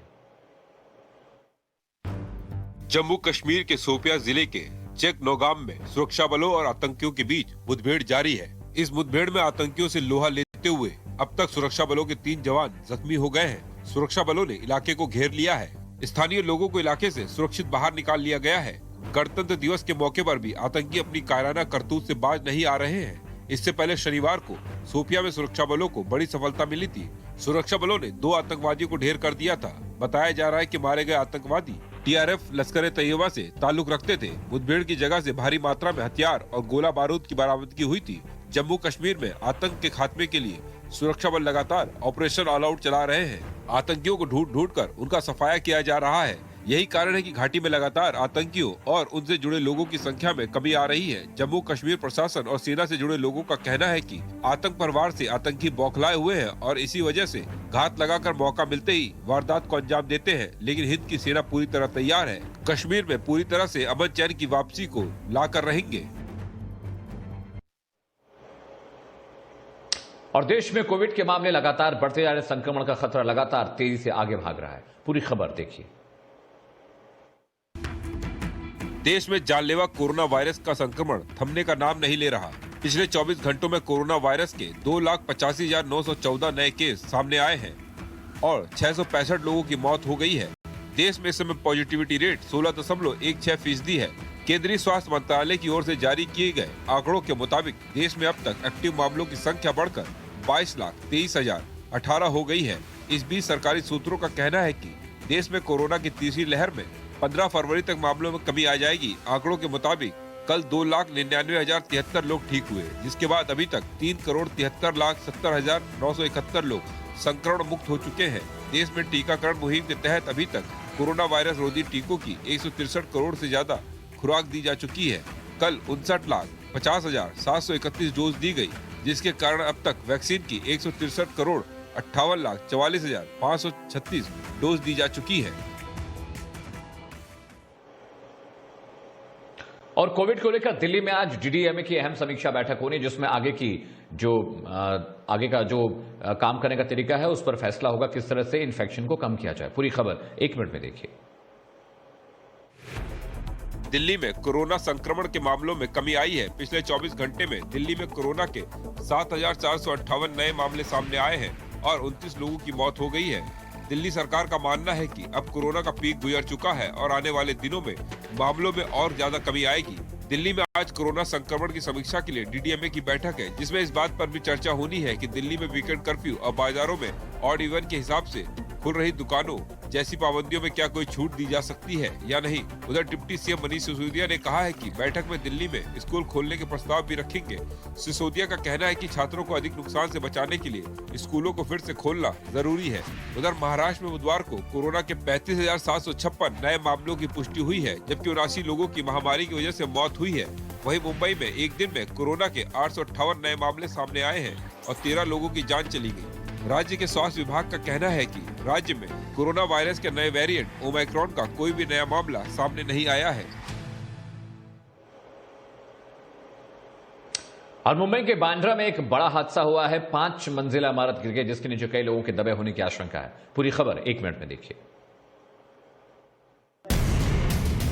जम्मू कश्मीर के शोपियां जिले के चेक नौगाम में सुरक्षा बलों और आतंकियों के बीच मुठभेड़ जारी है। इस मुठभेड़ में आतंकियों से लोहा लेते हुए अब तक सुरक्षा बलों के 3 जवान जख्मी हो गए हैं। सुरक्षा बलों ने इलाके को घेर लिया है। स्थानीय लोगों को इलाके से सुरक्षित बाहर निकाल लिया गया है। गणतंत्र दिवस के मौके पर भी आतंकी अपनी कायराना करतूत से बाज नहीं आ रहे हैं। इससे पहले शनिवार को शोपियां में सुरक्षा बलों को बड़ी सफलता मिली थी। सुरक्षा बलों ने 2 आतंकवादियों को ढेर कर दिया था। बताया जा रहा है कि मारे गए आतंकवादी TRF लश्कर तैयबा से ताल्लुक रखते थे। मुठभेड़ की जगह से भारी मात्रा में हथियार और गोला बारूद की बरामदगी हुई थी। जम्मू कश्मीर में आतंक के खात्मे के लिए सुरक्षा बल लगातार ऑपरेशन ऑल आउट चला रहे हैं। आतंकियों को ढूंढ कर उनका सफाया किया जा रहा है। यही कारण है कि घाटी में लगातार आतंकियों और उनसे जुड़े लोगों की संख्या में कमी आ रही है। जम्मू कश्मीर प्रशासन और सेना से जुड़े लोगों का कहना है कि आतंक परवार से आतंकी बौखलाए हुए हैं और इसी वजह से घात लगाकर मौका मिलते ही वारदात को अंजाम देते हैं। लेकिन हिंद की सेना पूरी तरह तैयार है। कश्मीर में पूरी तरह से अमन चैन की वापसी को लाकर रहेंगे। और देश में कोविड के मामले लगातार बढ़ते जा रहे, संक्रमण का खतरा लगातार तेजी से आगे भाग रहा है। पूरी खबर देखिए। देश में जानलेवा कोरोना वायरस का संक्रमण थमने का नाम नहीं ले रहा। पिछले 24 घंटों में कोरोना वायरस के 2,85,914 नए केस सामने आए हैं और 665 लोगों की मौत हो गई है। देश में इस समय पॉजिटिविटी रेट 16.16% है। केंद्रीय स्वास्थ्य मंत्रालय की ओर से जारी किए गए आंकड़ों के मुताबिक देश में अब तक एक्टिव मामलों की संख्या बढ़कर 22,23,018 हो गई है। इस बीच सरकारी सूत्रों का कहना है कि देश में कोरोना की तीसरी लहर में 15 फरवरी तक मामलों में कमी आ जाएगी। आंकड़ों के मुताबिक कल 2,99,073 लोग ठीक हुए, जिसके बाद अभी तक 3,73,70,971 लोग संक्रमण मुक्त हो चुके हैं। देश में टीकाकरण मुहिम के तहत अभी तक कोरोना वायरस रोधी टीकों की 163 करोड़ से ज्यादा खुराक दी जा चुकी है। कल 59,50,731 डोज दी गई, जिसके कारण अब तक वैक्सीन की 163,58,44,536 डोज दी जा चुकी है। और कोविड को लेकर दिल्ली में आज डीडीएमए की अहम समीक्षा बैठक होनी, जिसमें आगे का जो काम करने का तरीका है उस पर फैसला होगा, किस तरह से इन्फेक्शन को कम किया जाए। पूरी खबर 1 मिनट में देखिए। दिल्ली में कोरोना संक्रमण के मामलों में कमी आई है। पिछले 24 घंटे में दिल्ली में कोरोना के 7,458 नए मामले सामने आए हैं और 29 लोगों की मौत हो गई है। दिल्ली सरकार का मानना है कि अब कोरोना का पीक गुजर चुका है और आने वाले दिनों में मामलों में और ज्यादा कमी आएगी। दिल्ली में आज कोरोना संक्रमण की समीक्षा के लिए डीडीएमए की बैठक है, जिसमें इस बात पर भी चर्चा होनी है कि दिल्ली में वीकेंड कर्फ्यू और बाजारों में ऑड इवन के हिसाब से खुल रही दुकानों जैसी पाबंदियों में क्या कोई छूट दी जा सकती है या नहीं। उधर डिप्टी सीएम मनीष सिसोदिया ने कहा है कि बैठक में दिल्ली में स्कूल खोलने के प्रस्ताव भी रखेंगे। सिसोदिया का कहना है कि छात्रों को अधिक नुकसान से बचाने के लिए स्कूलों को फिर से खोलना जरूरी है। उधर महाराष्ट्र में बुधवार को कोरोना के 35,756 नए मामलों की पुष्टि हुई है, जबकि 79 लोगों की महामारी की वजह से मौत हुई है। वहीं मुंबई में एक दिन में कोरोना के 858 नए मामले सामने आए हैं और 13 लोगों की जान चली गई। राज्य के स्वास्थ्य विभाग का कहना है कि राज्य में कोरोना वायरस के नए वेरिएंट ओमिक्रॉन का कोई भी नया मामला सामने नहीं आया है। और मुंबई के बांद्रा में एक बड़ा हादसा हुआ है। 5 मंजिला इमारत गिर गई, जिसके नीचे कई लोगों के दबे होने की आशंका है। पूरी खबर 1 मिनट में देखिए।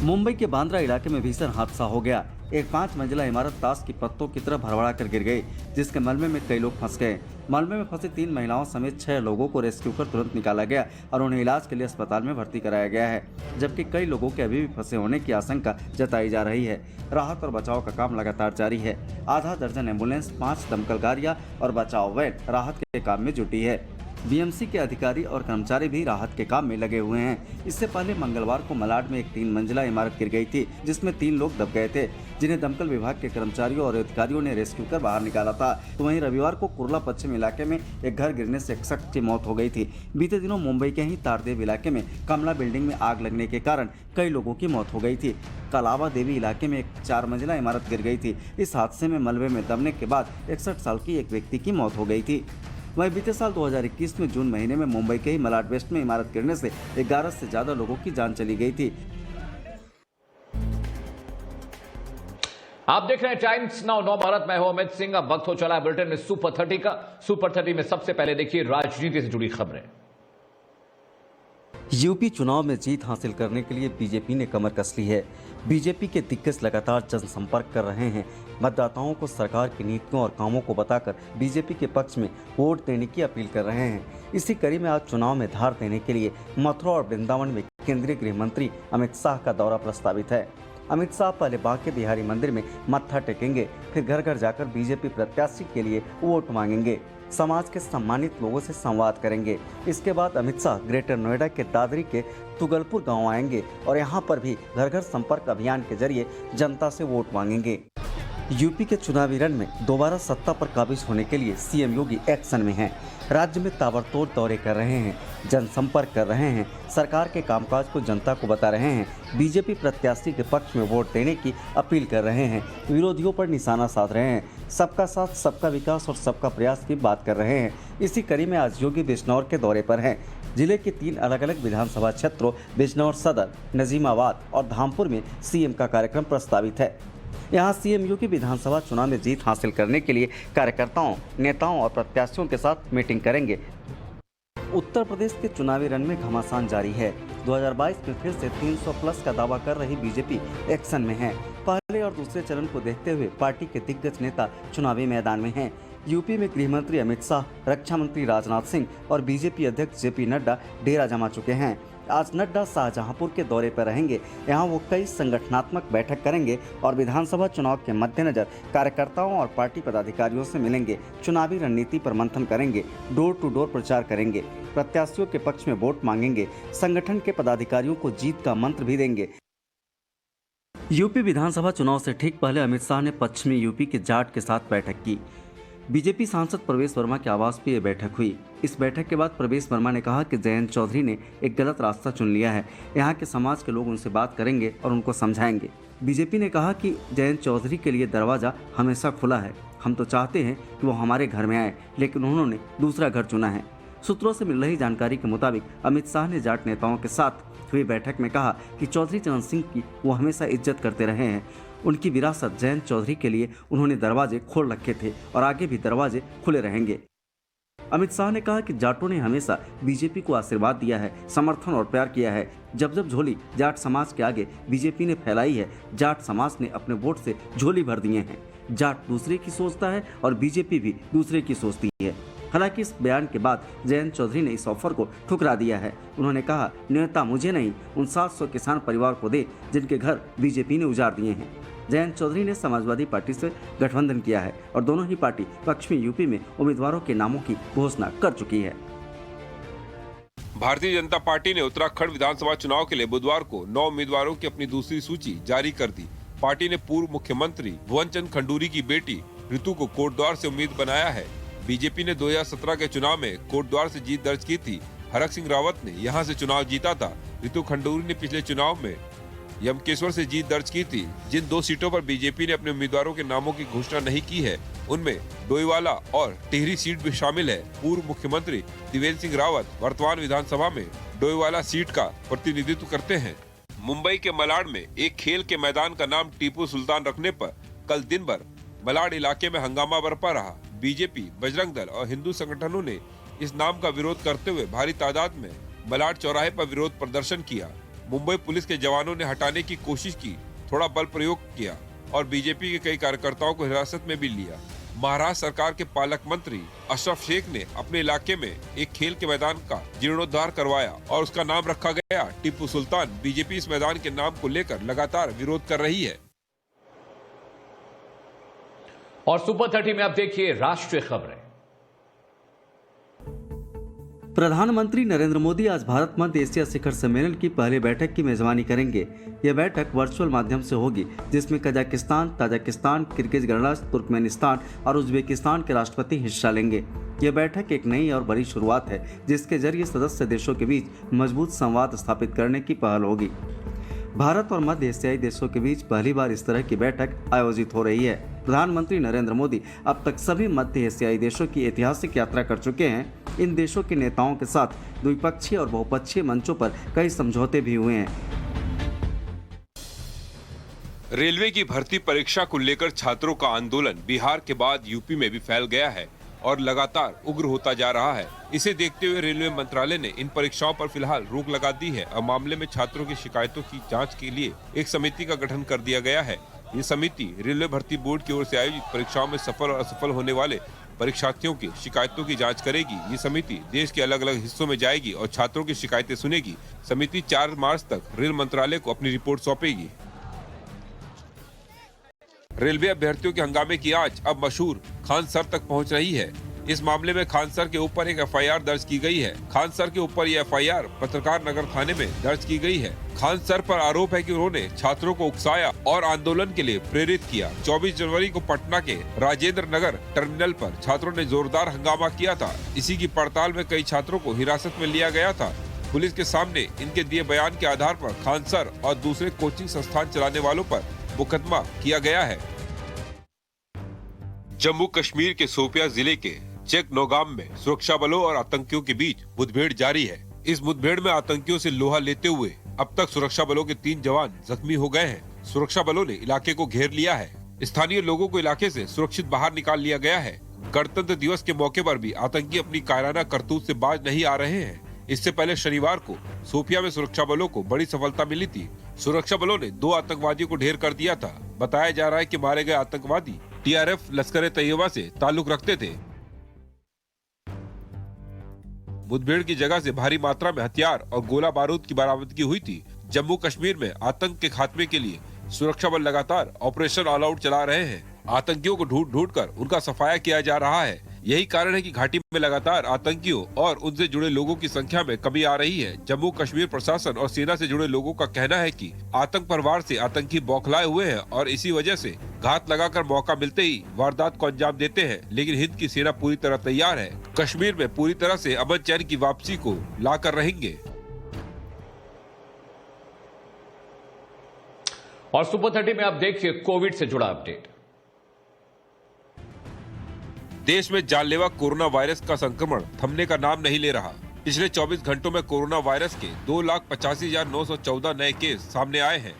मुंबई के बांद्रा इलाके में भीषण हादसा हो गया। एक 5 मंजिला इमारत ताश की पत्तों की तरह भरभरा कर गिर गई, जिसके मलबे में कई लोग फंस गए। मलबे में फंसी 3 महिलाओं समेत 6 लोगों को रेस्क्यू कर तुरंत निकाला गया और उन्हें इलाज के लिए अस्पताल में भर्ती कराया गया है, जबकि कई लोगों के अभी भी फंसे होने की आशंका जताई जा रही है। राहत और बचाव का काम लगातार जारी है। आधा दर्जन एम्बुलेंस, 5 दमकल गाड़ियां और बचाव वैन राहत के काम में जुटी है। बीएमसी के अधिकारी और कर्मचारी भी राहत के काम में लगे हुए हैं। इससे पहले मंगलवार को मलाड में एक 3 मंजिला इमारत गिर गई थी, जिसमें 3 लोग दब गए थे, जिन्हें दमकल विभाग के कर्मचारियों और अधिकारियों ने रेस्क्यू कर बाहर निकाला था। तो वहीं रविवार को कुर्ला पश्चिम इलाके में एक घर गिरने से एक शख्स की मौत हो गई थी। बीते दिनों मुंबई के ही तारदेव इलाके में कमला बिल्डिंग में आग लगने के कारण कई लोगों की मौत हो गई थी। कलावा देवी इलाके में एक 4 मंजिला इमारत गिर गई थी। इस हादसे में मलबे में दबने के बाद 61 साल की एक व्यक्ति की मौत हो गई थी। वहीं बीते साल 2021 में जून महीने में मुंबई के ही मलाड वेस्ट में इमारत गिरने से 11 से ज्यादा लोगों की जान चली गई थी। आप देख रहे हैं टाइम्स नाउ नव भारत। मैं हूं अमित सिंह। अब वक्त हो चला है बुलेटिन में सुपर 30 का। सुपर 30 में सबसे पहले देखिए राजनीति से जुड़ी खबरें। यूपी चुनाव में जीत हासिल करने के लिए बीजेपी ने कमर कस ली है। बीजेपी के दिग्गज लगातार जनसंपर्क कर रहे हैं। मतदाताओं को सरकार की नीतियों और कामों को बताकर बीजेपी के पक्ष में वोट देने की अपील कर रहे हैं। इसी कड़ी में आज चुनाव में धार देने के लिए मथुरा और वृंदावन में केंद्रीय गृह मंत्री अमित शाह का दौरा प्रस्तावित है। अमित शाह पहले बांके बिहारी मंदिर में मत्था टेकेंगे, फिर घर घर जाकर बीजेपी प्रत्याशी के लिए वोट मांगेंगे, समाज के सम्मानित लोगों से संवाद करेंगे। इसके बाद अमित शाह ग्रेटर नोएडा के दादरी के तुगलपुर गांव आएंगे और यहां पर भी घर घर संपर्क अभियान के जरिए जनता से वोट मांगेंगे। यूपी के चुनावी रण में दोबारा सत्ता पर काबिज होने के लिए सीएम योगी एक्शन में हैं। राज्य में ताबड़तोड़ दौरे कर रहे हैं, जनसंपर्क कर रहे हैं, सरकार के कामकाज को जनता को बता रहे हैं, बीजेपी प्रत्याशी के पक्ष में वोट देने की अपील कर रहे हैं, विरोधियों पर निशाना साध रहे हैं, सबका साथ, सबका विकास और सबका प्रयास की बात कर रहे हैं। इसी कड़ी में आज योगी बिजनौर के दौरे पर हैं। जिले के 3 अलग अलग विधानसभा क्षेत्रों बिजनौर सदर, नजीमाबाद और धामपुर में सीएम का कार्यक्रम प्रस्तावित है। यहाँ सीएम योगी विधानसभा चुनाव में जीत हासिल करने के लिए कार्यकर्ताओं, नेताओं और प्रत्याशियों के साथ मीटिंग करेंगे। उत्तर प्रदेश के चुनावी रण में घमासान जारी है। 2022 में फिर से 300 प्लस का दावा कर रही बीजेपी एक्शन में है। पहले और दूसरे चरण को देखते हुए पार्टी के दिग्गज नेता चुनावी मैदान में हैं। यूपी में गृह मंत्री अमित शाह, रक्षा मंत्री राजनाथ सिंह और बीजेपी अध्यक्ष जेपी नड्डा डेरा जमा चुके हैं। आज नड्डा शाहजहांपुर के दौरे पर रहेंगे। यहाँ वो कई संगठनात्मक बैठक करेंगे और विधानसभा चुनाव के मद्देनजर कार्यकर्ताओं और पार्टी पदाधिकारियों से मिलेंगे। चुनावी रणनीति पर मंथन करेंगे। डोर टू डोर प्रचार करेंगे। प्रत्याशियों के पक्ष में वोट मांगेंगे। संगठन के पदाधिकारियों को जीत का मंत्र भी देंगे। यूपी विधानसभा चुनाव से ठीक पहले अमित शाह ने पश्चिमी यूपी के जाट के साथ बैठक की। बीजेपी सांसद प्रवेश वर्मा के आवास पर यह बैठक हुई। इस बैठक के बाद प्रवेश वर्मा ने कहा कि जयंत चौधरी ने एक गलत रास्ता चुन लिया है। यहाँ के समाज के लोग उनसे बात करेंगे और उनको समझाएंगे। बीजेपी ने कहा कि जयंत चौधरी के लिए दरवाजा हमेशा खुला है। हम तो चाहते हैं कि वो हमारे घर में आए, लेकिन उन्होंने दूसरा घर चुना है। सूत्रों से मिल रही जानकारी के मुताबिक अमित शाह ने जाट नेताओं के साथ हुई बैठक में कहा कि चौधरी चरण सिंह की वो हमेशा इज्जत करते रहे हैं। उनकी विरासत जयंत चौधरी के लिए उन्होंने दरवाजे खोल रखे थे और आगे भी दरवाजे खुले रहेंगे। अमित शाह ने कहा कि जाटों ने हमेशा बीजेपी को आशीर्वाद दिया है, समर्थन और प्यार किया है। जब जब झोली जाट समाज के आगे बीजेपी ने फैलाई है, जाट समाज ने अपने वोट से झोली भर दिए हैं। जाट दूसरे की सोचता है और बीजेपी भी दूसरे की सोचती है। हालांकि इस बयान के बाद जयंत चौधरी ने इस ऑफर को ठुकरा दिया है। उन्होंने कहा, न्योता मुझे नहीं, उन 700 किसान परिवार को दे जिनके घर बीजेपी ने उजाड़ दिए हैं। जयंत चौधरी ने समाजवादी पार्टी से गठबंधन किया है और दोनों ही पार्टी पश्चिमी यूपी में उम्मीदवारों के नामों की घोषणा कर चुकी है। भारतीय जनता पार्टी ने उत्तराखंड विधानसभा चुनाव के लिए बुधवार को 9 उम्मीदवारों की अपनी दूसरी सूची जारी कर दी। पार्टी ने पूर्व मुख्यमंत्री भुवन चंद खंडूरी की बेटी ऋतु को कोटद्वार से उम्मीद बनाया है। बीजेपी ने 2017 के चुनाव में कोटद्वार से जीत दर्ज की थी। हरक सिंह रावत ने यहां से चुनाव जीता था। ऋतु खंडूरी ने पिछले चुनाव में यमकेश्वर से जीत दर्ज की थी। जिन 2 सीटों पर बीजेपी ने अपने उम्मीदवारों के नामों की घोषणा नहीं की है, उनमें डोईवाला और टिहरी सीट भी शामिल है। पूर्व मुख्यमंत्री त्रिवेंद्र सिंह रावत वर्तमान विधानसभा में डोईवाला सीट का प्रतिनिधित्व करते हैं। मुंबई के मलाड में एक खेल के मैदान का नाम टीपू सुल्तान रखने पर कल दिन भर मलाड इलाके में हंगामा बरपा रहा। बीजेपी, बजरंग दल और हिंदू संगठनों ने इस नाम का विरोध करते हुए भारी तादाद में मलाड चौराहे पर विरोध प्रदर्शन किया। मुंबई पुलिस के जवानों ने हटाने की कोशिश की, थोड़ा बल प्रयोग किया और बीजेपी के कई कार्यकर्ताओं को हिरासत में भी लिया। महाराष्ट्र सरकार के पालक मंत्री अशरफ शेख ने अपने इलाके में एक खेल के मैदान का जीर्णोद्धार करवाया और उसका नाम रखा गया टीपू सुल्तान। बीजेपी इस मैदान के नाम को लेकर लगातार विरोध कर रही है। और सुपर 30 में अब देखिए राष्ट्रीय खबरें। प्रधानमंत्री नरेंद्र मोदी आज भारत मध्य एशिया शिखर सम्मेलन की पहली बैठक की मेजबानी करेंगे। यह बैठक वर्चुअल माध्यम से होगी, जिसमें कजाकिस्तान, ताजिकिस्तान, किर्गिज गणराज्य, तुर्कमेनिस्तान और उज्बेकिस्तान के राष्ट्रपति हिस्सा लेंगे। यह बैठक एक नई और बड़ी शुरुआत है, जिसके जरिए सदस्य देशों के बीच मजबूत संवाद स्थापित करने की पहल होगी। भारत और मध्य एशियाई देशों के बीच पहली बार इस तरह की बैठक आयोजित हो रही है। प्रधानमंत्री नरेंद्र मोदी अब तक सभी मध्य एशियाई देशों की ऐतिहासिक यात्रा कर चुके हैं। इन देशों के नेताओं के साथ द्विपक्षीय और बहुपक्षीय मंचों पर कई समझौते भी हुए हैं। रेलवे की भर्ती परीक्षा को लेकर छात्रों का आंदोलन बिहार के बाद यूपी में भी फैल गया है और लगातार उग्र होता जा रहा है। इसे देखते हुए रेलवे मंत्रालय ने इन परीक्षाओं पर फिलहाल रोक लगा दी है और मामले में छात्रों की शिकायतों की जांच के लिए एक समिति का गठन कर दिया गया है। ये समिति रेलवे भर्ती बोर्ड की ओर से आयोजित परीक्षाओं में सफल और असफल होने वाले परीक्षार्थियों की शिकायतों की जांच करेगी। ये समिति देश के अलग अलग हिस्सों में जाएगी और छात्रों की शिकायतें सुनेगी। समिति 4 मार्च तक रेल मंत्रालय को अपनी रिपोर्ट सौंपेगी। रेलवे अभ्यर्थियों के हंगामे की आंच अब मशहूर खान सर तक पहुंच रही है। इस मामले में खान सर के ऊपर एक एफआईआर दर्ज की गई है। खान सर के ऊपर यह एफआईआर पत्रकार नगर थाने में दर्ज की गई है। खान सर पर आरोप है कि उन्होंने छात्रों को उकसाया और आंदोलन के लिए प्रेरित किया। 24 जनवरी को पटना के राजेंद्र नगर टर्मिनल पर छात्रों ने जोरदार हंगामा किया था। इसी की पड़ताल में कई छात्रों को हिरासत में लिया गया था। पुलिस के सामने इनके दिए बयान के आधार पर खान सर और दूसरे कोचिंग संस्थान चलाने वालों पर मुकदमा किया गया है। जम्मू कश्मीर के शोपियां जिले के चेक नौगाम में सुरक्षा बलों और आतंकियों के बीच मुठभेड़ जारी है। इस मुठभेड़ में आतंकियों से लोहा लेते हुए अब तक सुरक्षा बलों के 3 जवान जख्मी हो गए हैं। सुरक्षा बलों ने इलाके को घेर लिया है। स्थानीय लोगों को इलाके से सुरक्षित बाहर निकाल लिया गया है। गणतंत्र दिवस के मौके पर भी आतंकी अपनी कायराना करतूत से बाज नहीं आ रहे हैं। इससे पहले शनिवार को शोपियां में सुरक्षा बलों को बड़ी सफलता मिली थी। सुरक्षा बलों ने 2 आतंकवादियों को ढेर कर दिया था। बताया जा रहा है कि मारे गए आतंकवादी TRF लश्कर तैयबा से ताल्लुक रखते थे। मुठभेड़ की जगह से भारी मात्रा में हथियार और गोला बारूद की बरामदगी हुई थी। जम्मू कश्मीर में आतंक के खात्मे के लिए सुरक्षा बल लगातार ऑपरेशन ऑल आउट चला रहे हैं। आतंकियों को ढूंढ कर उनका सफाया किया जा रहा है। यही कारण है कि घाटी में लगातार आतंकियों और उनसे जुड़े लोगों की संख्या में कमी आ रही है। जम्मू कश्मीर प्रशासन और सेना से जुड़े लोगों का कहना है कि आतंक प्रवार से आतंकी बौखलाए हुए हैं और इसी वजह से घात लगाकर मौका मिलते ही वारदात को अंजाम देते हैं। लेकिन हिंद की सेना पूरी तरह तैयार है। कश्मीर में पूरी तरह से अमन चैन की वापसी को लाकर रहेंगे। और सुपर 30 में आप देखिए कोविड से जुड़ा अपडेट। देश में जानलेवा कोरोना वायरस का संक्रमण थमने का नाम नहीं ले रहा। पिछले 24 घंटों में कोरोना वायरस के 2,85,914 नए केस सामने आए हैं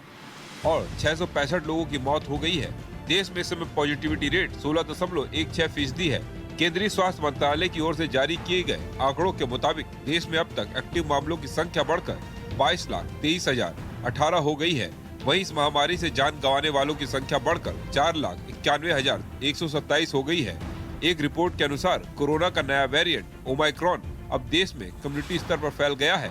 और 665 लोगों की मौत हो गई है। देश में इस समय पॉजिटिविटी रेट 16.16% है। केंद्रीय स्वास्थ्य मंत्रालय की ओर से जारी किए गए आंकड़ों के मुताबिक देश में अब तक एक्टिव मामलों की संख्या बढ़कर 22,23,018 हो गई है। वहीं इस महामारी से जान गंवाने वालों की संख्या बढ़कर 4,91,127 हो गई है। एक रिपोर्ट के अनुसार कोरोना का नया वेरिएंट ओमाइक्रॉन अब देश में कम्युनिटी स्तर पर फैल गया है।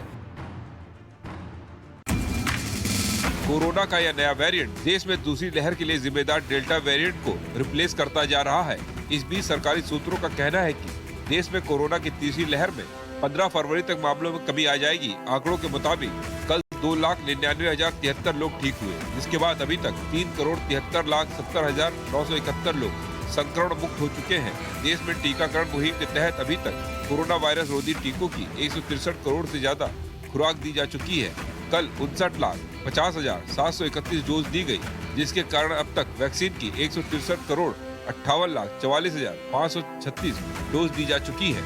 कोरोना का यह नया वेरिएंट देश में दूसरी लहर के लिए जिम्मेदार डेल्टा वेरिएंट को रिप्लेस करता जा रहा है। इस बीच सरकारी सूत्रों का कहना है कि देश में कोरोना की तीसरी लहर में 15 फरवरी तक मामलों में कमी आ जाएगी। आंकड़ों के मुताबिक कल 2,99,073 लोग ठीक हुए, जिसके बाद अभी तक 3,73,70,971 लोग संक्रमण मुक्त हो चुके हैं। देश में टीकाकरण मुहिम के तहत अभी तक कोरोना वायरस रोधी टीकों की 163 करोड़ से ज्यादा खुराक दी जा चुकी है। कल 59,50,731 डोज दी गई, जिसके कारण अब तक वैक्सीन की 163,58,44,536 डोज दी जा चुकी है।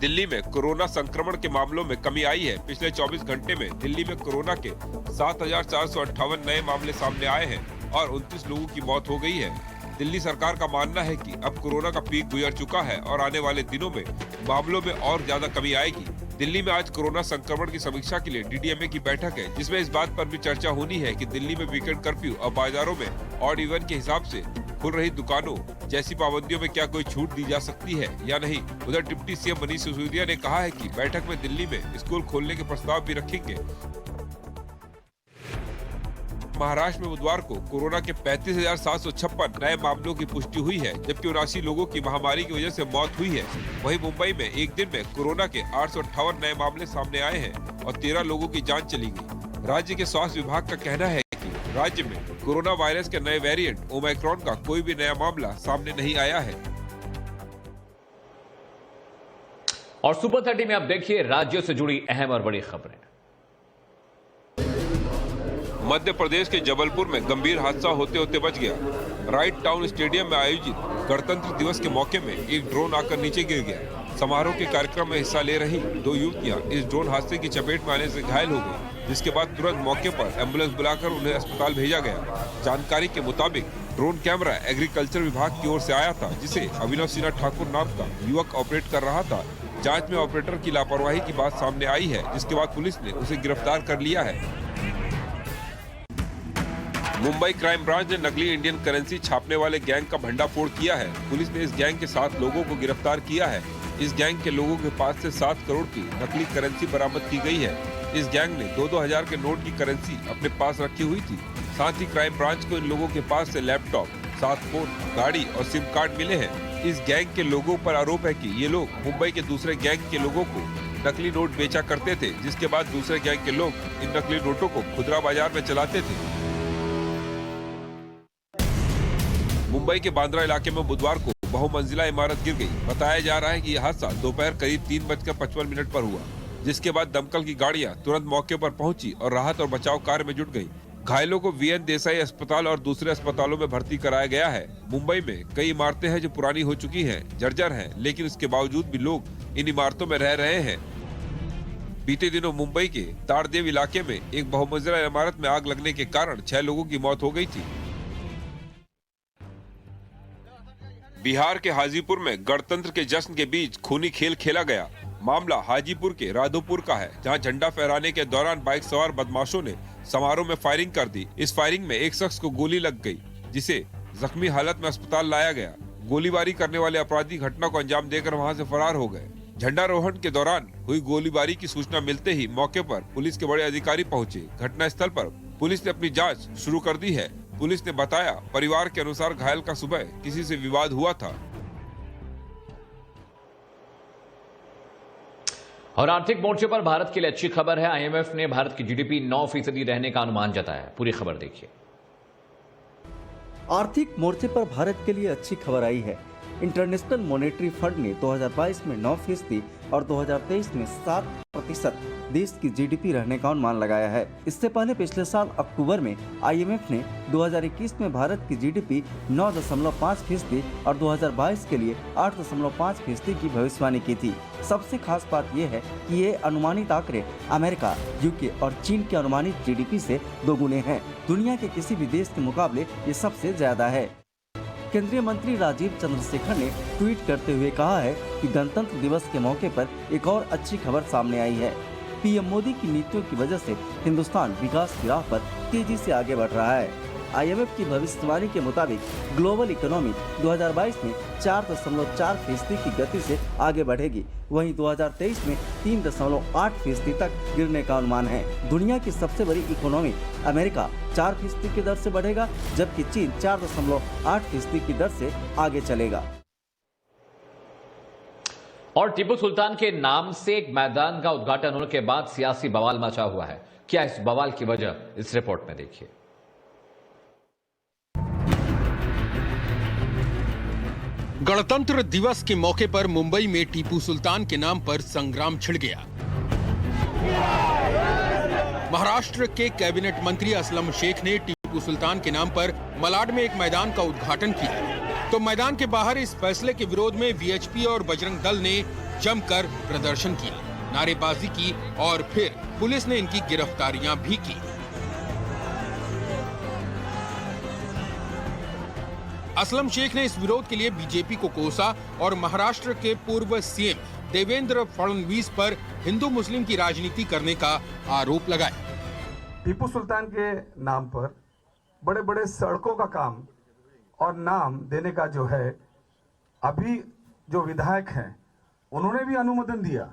दिल्ली में कोरोना संक्रमण के मामलों में कमी आई है। पिछले 24 घंटे में दिल्ली में कोरोना के 7,458 नए मामले सामने आए हैं और 29 लोगों की मौत हो गई है। दिल्ली सरकार का मानना है कि अब कोरोना का पीक गुजर चुका है और आने वाले दिनों में मामलों में और ज्यादा कमी आएगी। दिल्ली में आज कोरोना संक्रमण की समीक्षा के लिए DDMA की बैठक है, जिसमें इस बात पर भी चर्चा होनी है कि दिल्ली में वीकेंड कर्फ्यू और बाजारों में ऑड इवन के हिसाब से खुल रही दुकानों जैसी पाबंदियों में क्या कोई छूट दी जा सकती है या नहीं। उधर डिप्टी CM मनीष सिसोदिया ने कहा है कि बैठक में दिल्ली में स्कूल खोलने के प्रस्ताव भी रखेंगे। महाराष्ट्र में बुधवार को कोरोना के 35,756 नए मामलों की पुष्टि हुई है, जबकि 79 लोगों की महामारी की वजह से मौत हुई है। वहीं मुंबई में एक दिन में कोरोना के 858 नए मामले सामने आए हैं और 13 लोगों की जान चली गई। राज्य के स्वास्थ्य विभाग का कहना है कि राज्य में कोरोना वायरस के नए वेरिएंट ओमाइक्रॉन का कोई भी नया मामला सामने नहीं आया है। और सुपर 30 में आप देखिए राज्यों से जुड़ी अहम और बड़ी खबरें। मध्य प्रदेश के जबलपुर में गंभीर हादसा होते होते बच गया। राइट टाउन स्टेडियम में आयोजित गणतंत्र दिवस के मौके में एक ड्रोन आकर नीचे गिर गया। समारोह के कार्यक्रम में हिस्सा ले रही 2 युवतियां इस ड्रोन हादसे की चपेट में आने से घायल हो गई, जिसके बाद तुरंत मौके पर एम्बुलेंस बुलाकर उन्हें अस्पताल भेजा गया। जानकारी के मुताबिक ड्रोन कैमरा एग्रीकल्चर विभाग की ओर से आया था, जिसे अभिनव सिन्हा ठाकुर नाम का युवक ऑपरेट कर रहा था। जांच में ऑपरेटर की लापरवाही की बात सामने आई है, जिसके बाद पुलिस ने उसे गिरफ्तार कर लिया है। मुंबई क्राइम ब्रांच ने नकली इंडियन करेंसी छापने वाले गैंग का भंडाफोड़ किया है। पुलिस ने इस गैंग के 7 लोगों को गिरफ्तार किया है। इस गैंग के लोगों के पास से 7 करोड़ की नकली करेंसी बरामद की गई है। इस गैंग ने 2-2 हजार के नोट की करेंसी अपने पास रखी हुई थी। साथ ही क्राइम ब्रांच को इन लोगों के पास से लैपटॉप, 7 फोन, गाड़ी और सिम कार्ड मिले हैं। इस गैंग के लोगों पर आरोप है कि ये लोग मुंबई के दूसरे गैंग के लोगों को नकली नोट बेचा करते थे, जिसके बाद दूसरे गैंग के लोग इन नकली नोटों को खुदरा बाजार में चलाते थे। मुंबई के बांद्रा इलाके में बुधवार को बहुमंजिला इमारत गिर गई। बताया जा रहा है कि यह हादसा दोपहर करीब 3:55 पर हुआ, जिसके बाद दमकल की गाड़ियां तुरंत मौके पर पहुंची और राहत और बचाव कार्य में जुट गई। घायलों को VN देसाई अस्पताल और दूसरे अस्पतालों में भर्ती कराया गया है। मुंबई में कई इमारतें हैं जो पुरानी हो चुकी हैं, जर्जर हैं, लेकिन इसके बावजूद भी लोग इन इमारतों में रह रहे हैं। बीते दिनों मुंबई के ताड़देव इलाके में एक बहुमंजिला इमारत में आग लगने के कारण 6 लोगों की मौत हो गई थी। बिहार के हाजीपुर में गणतंत्र के जश्न के बीच खूनी खेल खेला गया। मामला हाजीपुर के राधोपुर का है, जहां झंडा फहराने के दौरान बाइक सवार बदमाशों ने समारोह में फायरिंग कर दी। इस फायरिंग में एक शख्स को गोली लग गई, जिसे जख्मी हालत में अस्पताल लाया गया। गोलीबारी करने वाले अपराधी घटना को अंजाम देकर वहां से फरार हो गए। झंडारोहण के दौरान हुई गोलीबारी की सूचना मिलते ही मौके पर पुलिस के बड़े अधिकारी पहुंचे। घटनास्थल पर पुलिस ने अपनी जांच शुरू कर दी है। पुलिस ने बताया, परिवार के अनुसार घायल का सुबह किसी से विवाद हुआ था। और आर्थिक मोर्चे पर भारत के लिए अच्छी खबर है। आईएमएफ ने भारत की जीडीपी 9% रहने का अनुमान जताया है। पूरी खबर देखिए। आर्थिक मोर्चे पर भारत के लिए अच्छी खबर आई है। इंटरनेशनल मॉनेटरी फंड ने 2022 में 9% और 2023 में 7% देश की जीडीपी रहने का अनुमान लगाया है। इससे पहले पिछले साल अक्टूबर में आईएमएफ ने 2021 में भारत की जीडीपी 9.5% और 2022 के लिए 8.5% की भविष्यवाणी की थी। सबसे खास बात यह है कि ये अनुमानित आंकड़े अमेरिका, यूके और चीन के अनुमानित जीडीपी से दोगुने हैं। दुनिया के किसी भी देश के मुकाबले ये सबसे ज्यादा है। केंद्रीय मंत्री राजीव चंद्रशेखर ने ट्वीट करते हुए कहा है कि गणतंत्र दिवस के मौके पर एक और अच्छी खबर सामने आई है। पीएम मोदी की नीतियों की वजह से हिंदुस्तान विकास की राह पर तेजी से आगे बढ़ रहा है। आईएमएफ की भविष्यवाणी के मुताबिक ग्लोबल इकोनॉमी 2022 में 4.4% की गति से आगे बढ़ेगी। वहीं 2023 में 3.8% तक गिरने का अनुमान है। दुनिया की सबसे बड़ी इकोनॉमी अमेरिका 4% की दर से बढ़ेगा, जबकि चीन 4.8% की दर से आगे चलेगा। और टीपू सुल्तान के नाम से एक मैदान का उद्घाटन होने के बाद सियासी बवाल मचा हुआ है। क्या इस बवाल की वजह, इस रिपोर्ट में देखिए। गणतंत्र दिवस के मौके पर मुंबई में टीपू सुल्तान के नाम पर संग्राम छिड़ गया। महाराष्ट्र के कैबिनेट मंत्री असलम शेख ने टीपू सुल्तान के नाम पर मलाड में एक मैदान का उद्घाटन किया, तो मैदान के बाहर इस फैसले के विरोध में वीएचपी और बजरंग दल ने जमकर प्रदर्शन किया, नारेबाजी की और फिर पुलिस ने इनकी गिरफ्तारियां भी की। असलम शेख ने इस विरोध के लिए बीजेपी को कोसा और महाराष्ट्र के पूर्व सीएम देवेंद्र फडणवीस पर हिंदू मुस्लिम की राजनीति करने का आरोप लगाया। टीपू सुल्तान के नाम पर बड़े बड़े सड़कों का काम और नाम देने का जो है, अभी जो विधायक हैं उन्होंने भी अनुमोदन दिया।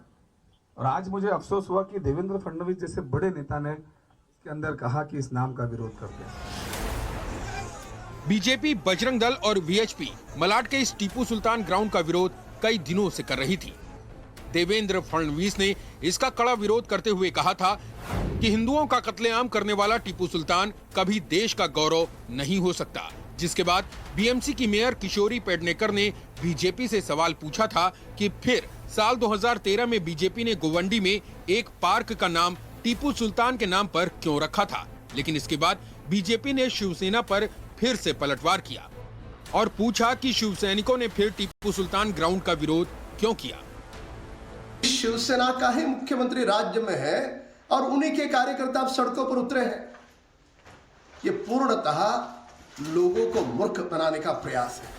और आज मुझे अफसोस हुआ कि देवेंद्र फडणवीस जैसे बड़े नेता ने इसके अंदर कहा कि इस नाम का विरोध करते हैं। बीजेपी, बजरंग दल और वीएचपी मलाड के इस टीपू सुल्तान ग्राउंड का विरोध कई दिनों से कर रही थी। देवेंद्र फडणवीस ने इसका कड़ा विरोध करते हुए कहा था कि हिंदुओं का कत्लेआम करने वाला टीपू सुल्तान कभी देश का गौरव नहीं हो सकता। जिसके बाद बीएमसी की मेयर किशोरी पेडनेकर ने बीजेपी से सवाल पूछा था कि फिर साल 2013 में बीजेपी ने गोवंडी में एक पार्क का नाम टीपू सुल्तान के नाम पर क्यों रखा था। लेकिन इसके बाद बीजेपी ने शिवसेना पर फिर से पलटवार किया और पूछा कि शिवसैनिकों ने फिर टीपू सुल्तान ग्राउंड का विरोध क्यों किया। शिवसेना का ही मुख्यमंत्री राज्य में है और उन्हीं के कार्यकर्ता अब सड़कों पर उतरे हैं। ये पूर्णतः लोगों को मूर्ख बनाने का प्रयास है।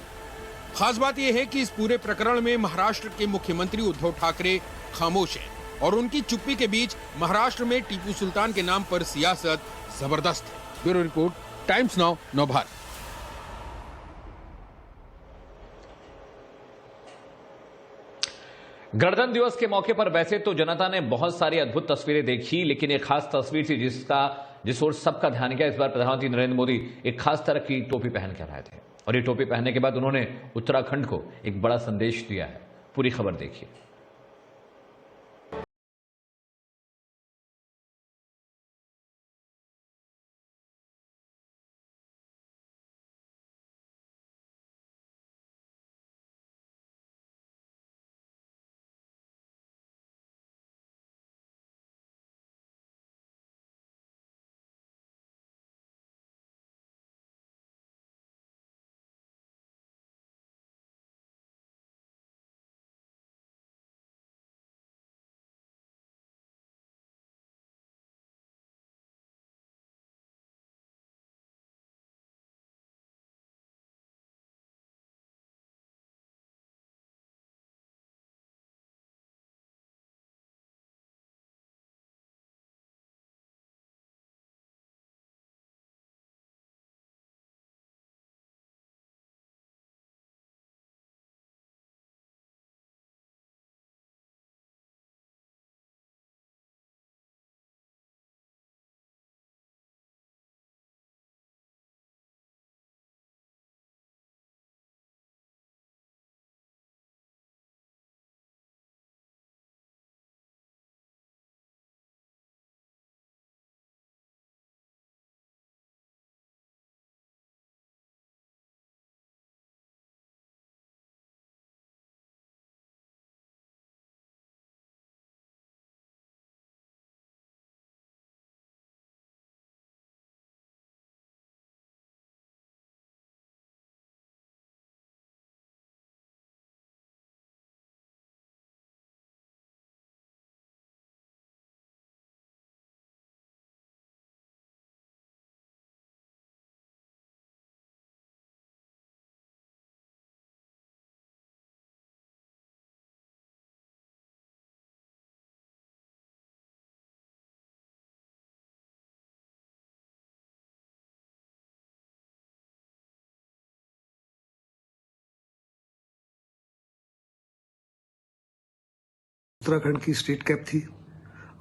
खास बात यह है कि इस पूरे प्रकरण में महाराष्ट्र के मुख्यमंत्री उद्धव ठाकरे खामोश हैं और उनकी चुप्पी के बीच महाराष्ट्र में टीपू सुल्तान के नाम पर सियासत जबरदस्त है। Bureau report, times now, Navbharat. गणतंत्र दिवस के मौके पर वैसे तो जनता ने बहुत सारी अद्भुत तस्वीरें देखी, लेकिन एक खास तस्वीर थी जिस ओर सबका ध्यान गया। इस बार प्रधानमंत्री नरेंद्र मोदी एक खास तरह की टोपी पहन कर आए थे और ये टोपी पहनने के बाद उन्होंने उत्तराखंड को एक बड़ा संदेश दिया है। पूरी खबर देखिए। उत्तराखंड की स्टेट कैप थी।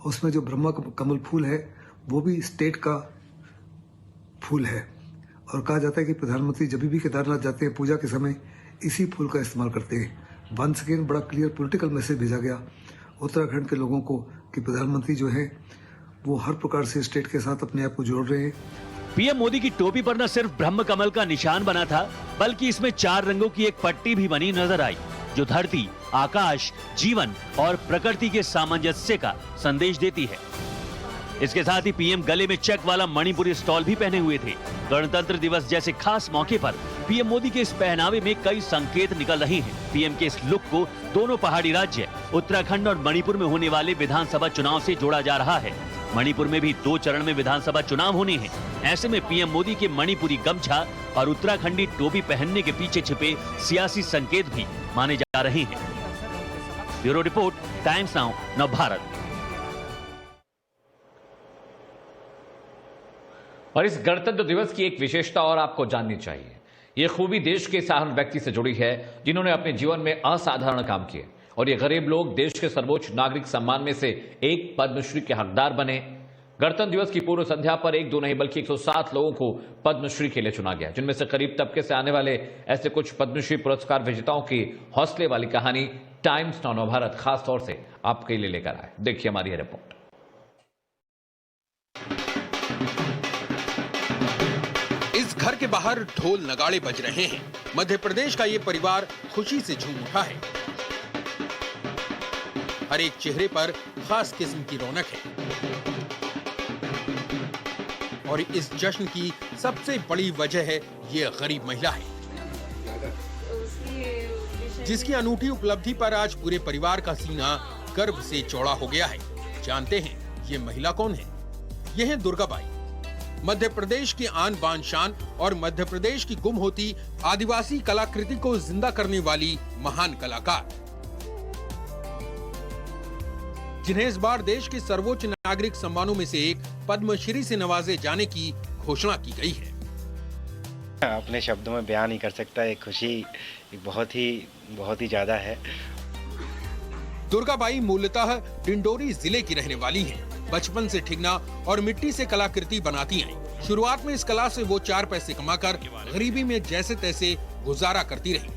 उसमें जो ब्रह्मा कमल फूल है वो भी स्टेट का फूल है और कहा जाता है कि प्रधानमंत्री जब भी केदारनाथ जाते हैं पूजा के समय इसी फूल का इस्तेमाल करते हैं। वंस अगेन बड़ा क्लियर पॉलिटिकल मैसेज भेजा गया उत्तराखंड के लोगों को कि प्रधानमंत्री जो है वो हर प्रकार से स्टेट के साथ अपने आप को जोड़ रहे हैं। पीएम मोदी की टोपी पर न सिर्फ ब्रह्म कमल का निशान बना था, बल्कि इसमें 4 रंगों की एक पट्टी भी बनी नजर आई, जो धरती, आकाश, जीवन और प्रकृति के सामंजस्य का संदेश देती है। इसके साथ ही पीएम गले में चेक वाला मणिपुरी स्टॉल भी पहने हुए थे। गणतंत्र दिवस जैसे खास मौके पर पीएम मोदी के इस पहनावे में कई संकेत निकल रहे हैं। पीएम के इस लुक को दोनों पहाड़ी राज्य उत्तराखंड और मणिपुर में होने वाले विधानसभा चुनाव से जोड़ा जा रहा है। मणिपुर में भी 2 चरण में विधानसभा चुनाव होने हैं। ऐसे में पीएम मोदी के मणिपुरी गमछा और उत्तराखंडी टोपी पहनने के पीछे छिपे सियासी संकेत भी माने जा रहे हैं। Bureau report, times now, Navbharat. और इस गणतंत्र दिवस की एक विशेषता और आपको जाननी चाहिए। ये खूबी देश के साधारण व्यक्ति से जुड़ी है जिन्होंने अपने जीवन में असाधारण काम किए और ये गरीब लोग देश के सर्वोच्च नागरिक सम्मान में से एक पद्मश्री के हकदार बने। गणतंत्र दिवस की पूर्व संध्या पर 1-2 नहीं बल्कि 107 लोगों को पद्मश्री के लिए चुना गया, जिनमें से गरीब तबके से आने वाले ऐसे कुछ पद्मश्री पुरस्कार विजेताओं की हौसले वाली कहानी टाइम्स नाउ नवभारत खास तौर से आपके लिए लेकर आए। देखिए हमारी यह रिपोर्ट। इस घर के बाहर ढोल नगाड़े बज रहे हैं। मध्य प्रदेश का ये परिवार खुशी से झूम उठा है। हर एक चेहरे पर खास किस्म की रौनक है और इस जश्न की सबसे बड़ी वजह है ये गरीब महिला है, जिसकी अनूठी उपलब्धि पर आज पूरे परिवार का सीना गर्व से चौड़ा हो गया है। जानते हैं ये महिला कौन है? ये है दुर्गाबाई, मध्य प्रदेश की आन बान शान और मध्य प्रदेश की गुम होती आदिवासी कलाकृति को जिंदा करने वाली महान कलाकार, जिन्हें इस बार देश के सर्वोच्च नागरिक सम्मानों में से एक पद्मश्री से नवाजे जाने की घोषणा की गई है। अपने शब्दों में बयान नहीं कर सकता, एक खुशी बहुत ही ज्यादा है। दुर्गाबाई मूलतः डिंडोरी जिले की रहने वाली हैं। बचपन से ठिगना और मिट्टी से कलाकृति बनाती हैं। शुरुआत में इस कला से वो 4 पैसे कमाकर गरीबी में जैसे तैसे गुजारा करती रही,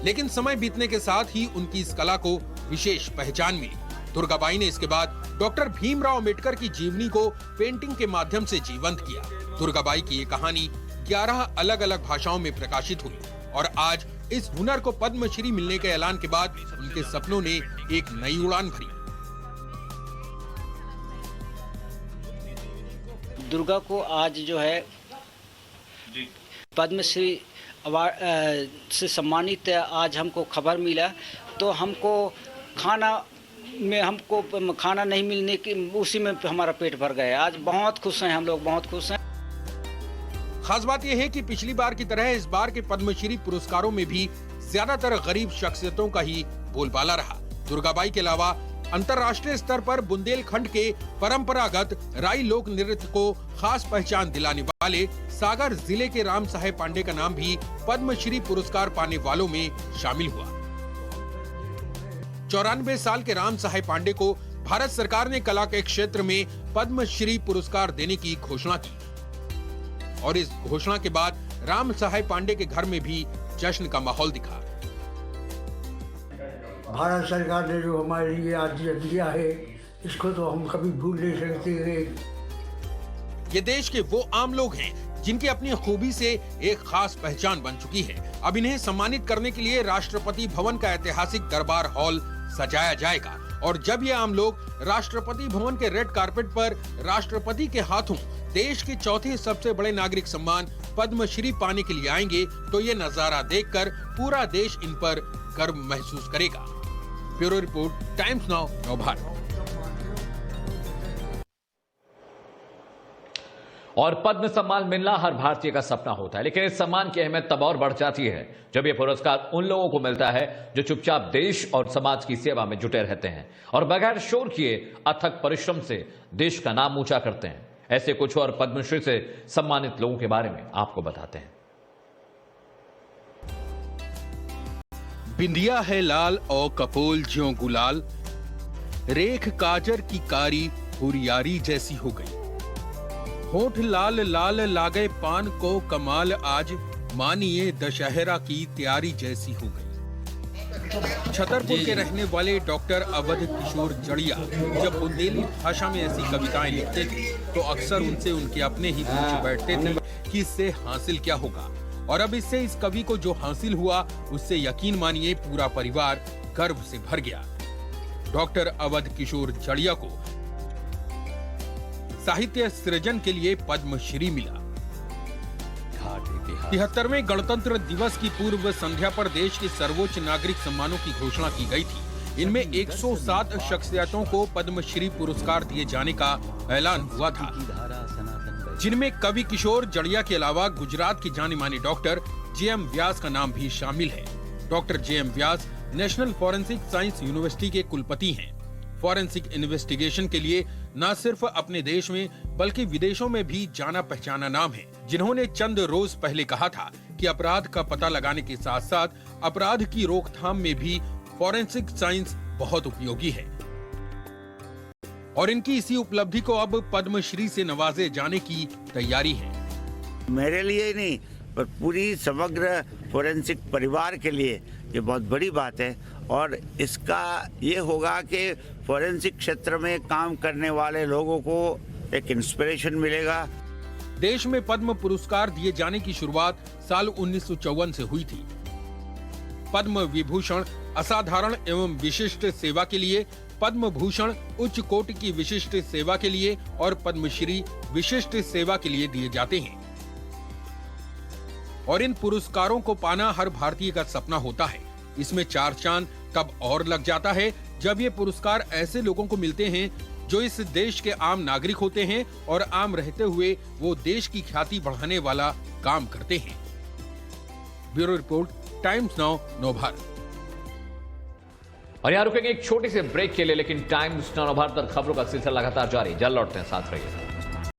लेकिन समय बीतने के साथ ही उनकी इस कला को विशेष पहचान मिली। दुर्गाबाई ने इसके बाद डॉक्टर भीमराव अंबेडकर की जीवनी को पेंटिंग के माध्यम से जीवंत किया। दुर्गाबाई की ये कहानी 11 अलग अलग भाषाओं में प्रकाशित हुई और आज इस हुनर को पद्मश्री मिलने के ऐलान के बाद उनके सपनों ने एक नई उड़ान भरी। दुर्गा को आज जो है पद्मश्री अवार्ड से सम्मानित आज हमको खबर मिला, तो हमको खाना नहीं मिलने की उसी में हमारा पेट भर गया। आज बहुत खुश हैं हम लोग, बहुत खुश हैं। खास बात यह है कि पिछली बार की तरह इस बार के पद्मश्री पुरस्कारों में भी ज्यादातर गरीब शख्सियतों का ही बोलबाला रहा। दुर्गाबाई के अलावा अंतर्राष्ट्रीय स्तर पर बुंदेलखंड के परंपरागत राई लोक नृत्य को खास पहचान दिलाने वाले सागर जिले के राम साहेब पांडे का नाम भी पद्मश्री पुरस्कार पाने वालों में शामिल हुआ। 94 साल के राम साहेब पांडे को भारत सरकार ने कला के क्षेत्र में पद्मश्री पुरस्कार देने की घोषणा की और इस घोषणा के बाद राम साहेब पांडे के घर में भी जश्न का माहौल दिखा। भारत सरकार ने जो हमारे लिए आज दिया है, इसको तो हम कभी भूल नहीं सकते हैं। ये देश के वो आम लोग हैं जिनकी अपनी खूबी से एक खास पहचान बन चुकी है। अब इन्हें सम्मानित करने के लिए राष्ट्रपति भवन का ऐतिहासिक दरबार हॉल सजाया जाएगा और जब ये आम लोग राष्ट्रपति भवन के रेड कारपेट पर राष्ट्रपति के हाथों देश के चौथे सबसे बड़े नागरिक सम्मान पद्मश्री पाने के लिए आएंगे, तो ये नजारा देखकर पूरा देश इन पर गर्व महसूस करेगा। Bureau report, times now Navbharat. और पद्म सम्मान मिलना हर भारतीय का सपना होता है, लेकिन इस सम्मान की अहमियत तब और बढ़ जाती है जब यह पुरस्कार उन लोगों को मिलता है जो चुपचाप देश और समाज की सेवा में जुटे रहते हैं और बगैर शोर किए अथक परिश्रम से देश का नाम ऊंचा करते हैं। ऐसे कुछ और पद्मश्री से सम्मानित लोगों के बारे में आपको बताते हैं। बिंदिया है लाल और कपोल ज्यों गुलाल, रेख काजर की कारी हुरियारी जैसी हो गई। होठ लाल लाल लागे पान को कमाल, आज मानिए दशहरा की तैयारी जैसी हो गई। छतरपुर के रहने वाले डॉक्टर अवध किशोर जड़िया जब बुंदेली भाषा में ऐसी कविताएं लिखते थे तो अक्सर उनसे उनके अपने ही पूछ बैठते थे कि इससे हासिल क्या होगा, और अब इससे इस कवि को जो हासिल हुआ उससे यकीन मानिए पूरा परिवार गर्व से भर गया। डॉक्टर अवध किशोर जड़िया को साहित्य सृजन के लिए पद्मश्री मिला। 73वें गणतंत्र दिवस की पूर्व संध्या पर देश के सर्वोच्च नागरिक सम्मानों की घोषणा की गई थी। इनमें 107 शख्सियतों को पद्मश्री पुरस्कार दिए जाने का ऐलान हुआ था, जिनमें कवि किशोर जड़िया के अलावा गुजरात के जाने माने डॉक्टर जे.एम. व्यास का नाम भी शामिल है। Doctor J M. Vyas national forensic science university के कुलपति हैं। फॉरेंसिक इन्वेस्टिगेशन के लिए न सिर्फ अपने देश में बल्कि विदेशों में भी जाना पहचाना नाम है, जिन्होंने चंद रोज पहले कहा था कि अपराध का पता लगाने के साथ साथ अपराध की रोकथाम में भी फॉरेंसिक साइंस बहुत उपयोगी है। और इनकी इसी उपलब्धि को अब पद्मश्री से नवाजे जाने की तैयारी है। मेरे लिए ही नहीं पर पूरी समग्र फॉरेंसिक परिवार के लिए ये बहुत बड़ी बात है, और इसका ये होगा कि फॉरेंसिक क्षेत्र में काम करने वाले लोगों को एक इंस्पिरेशन मिलेगा। देश में पद्म पुरस्कार दिए जाने की शुरुआत साल 1954 से हुई थी। पद्म विभूषण असाधारण एवं विशिष्ट सेवा के लिए, पद्म भूषण उच्च कोटि की विशिष्ट सेवा के लिए और पद्मश्री विशिष्ट सेवा के लिए दिए जाते हैं। और इन पुरस्कारों को पाना हर भारतीय का सपना होता है। इसमें चार चांद तब और लग जाता है जब ये पुरस्कार ऐसे लोगों को मिलते हैं जो इस देश के आम नागरिक होते हैं और आम रहते हुए वो देश की ख्याति बढ़ाने वाला काम करते हैं। Bureau report, times now, Navbharat. और यहाँ रुकेंगे एक छोटे से ब्रेक के लिए, लेकिन टाइम्स नाउ नवभारत पर खबरों का सिलसिला लगातार जारी। जल्द लौटते हैं, साथ रहिए।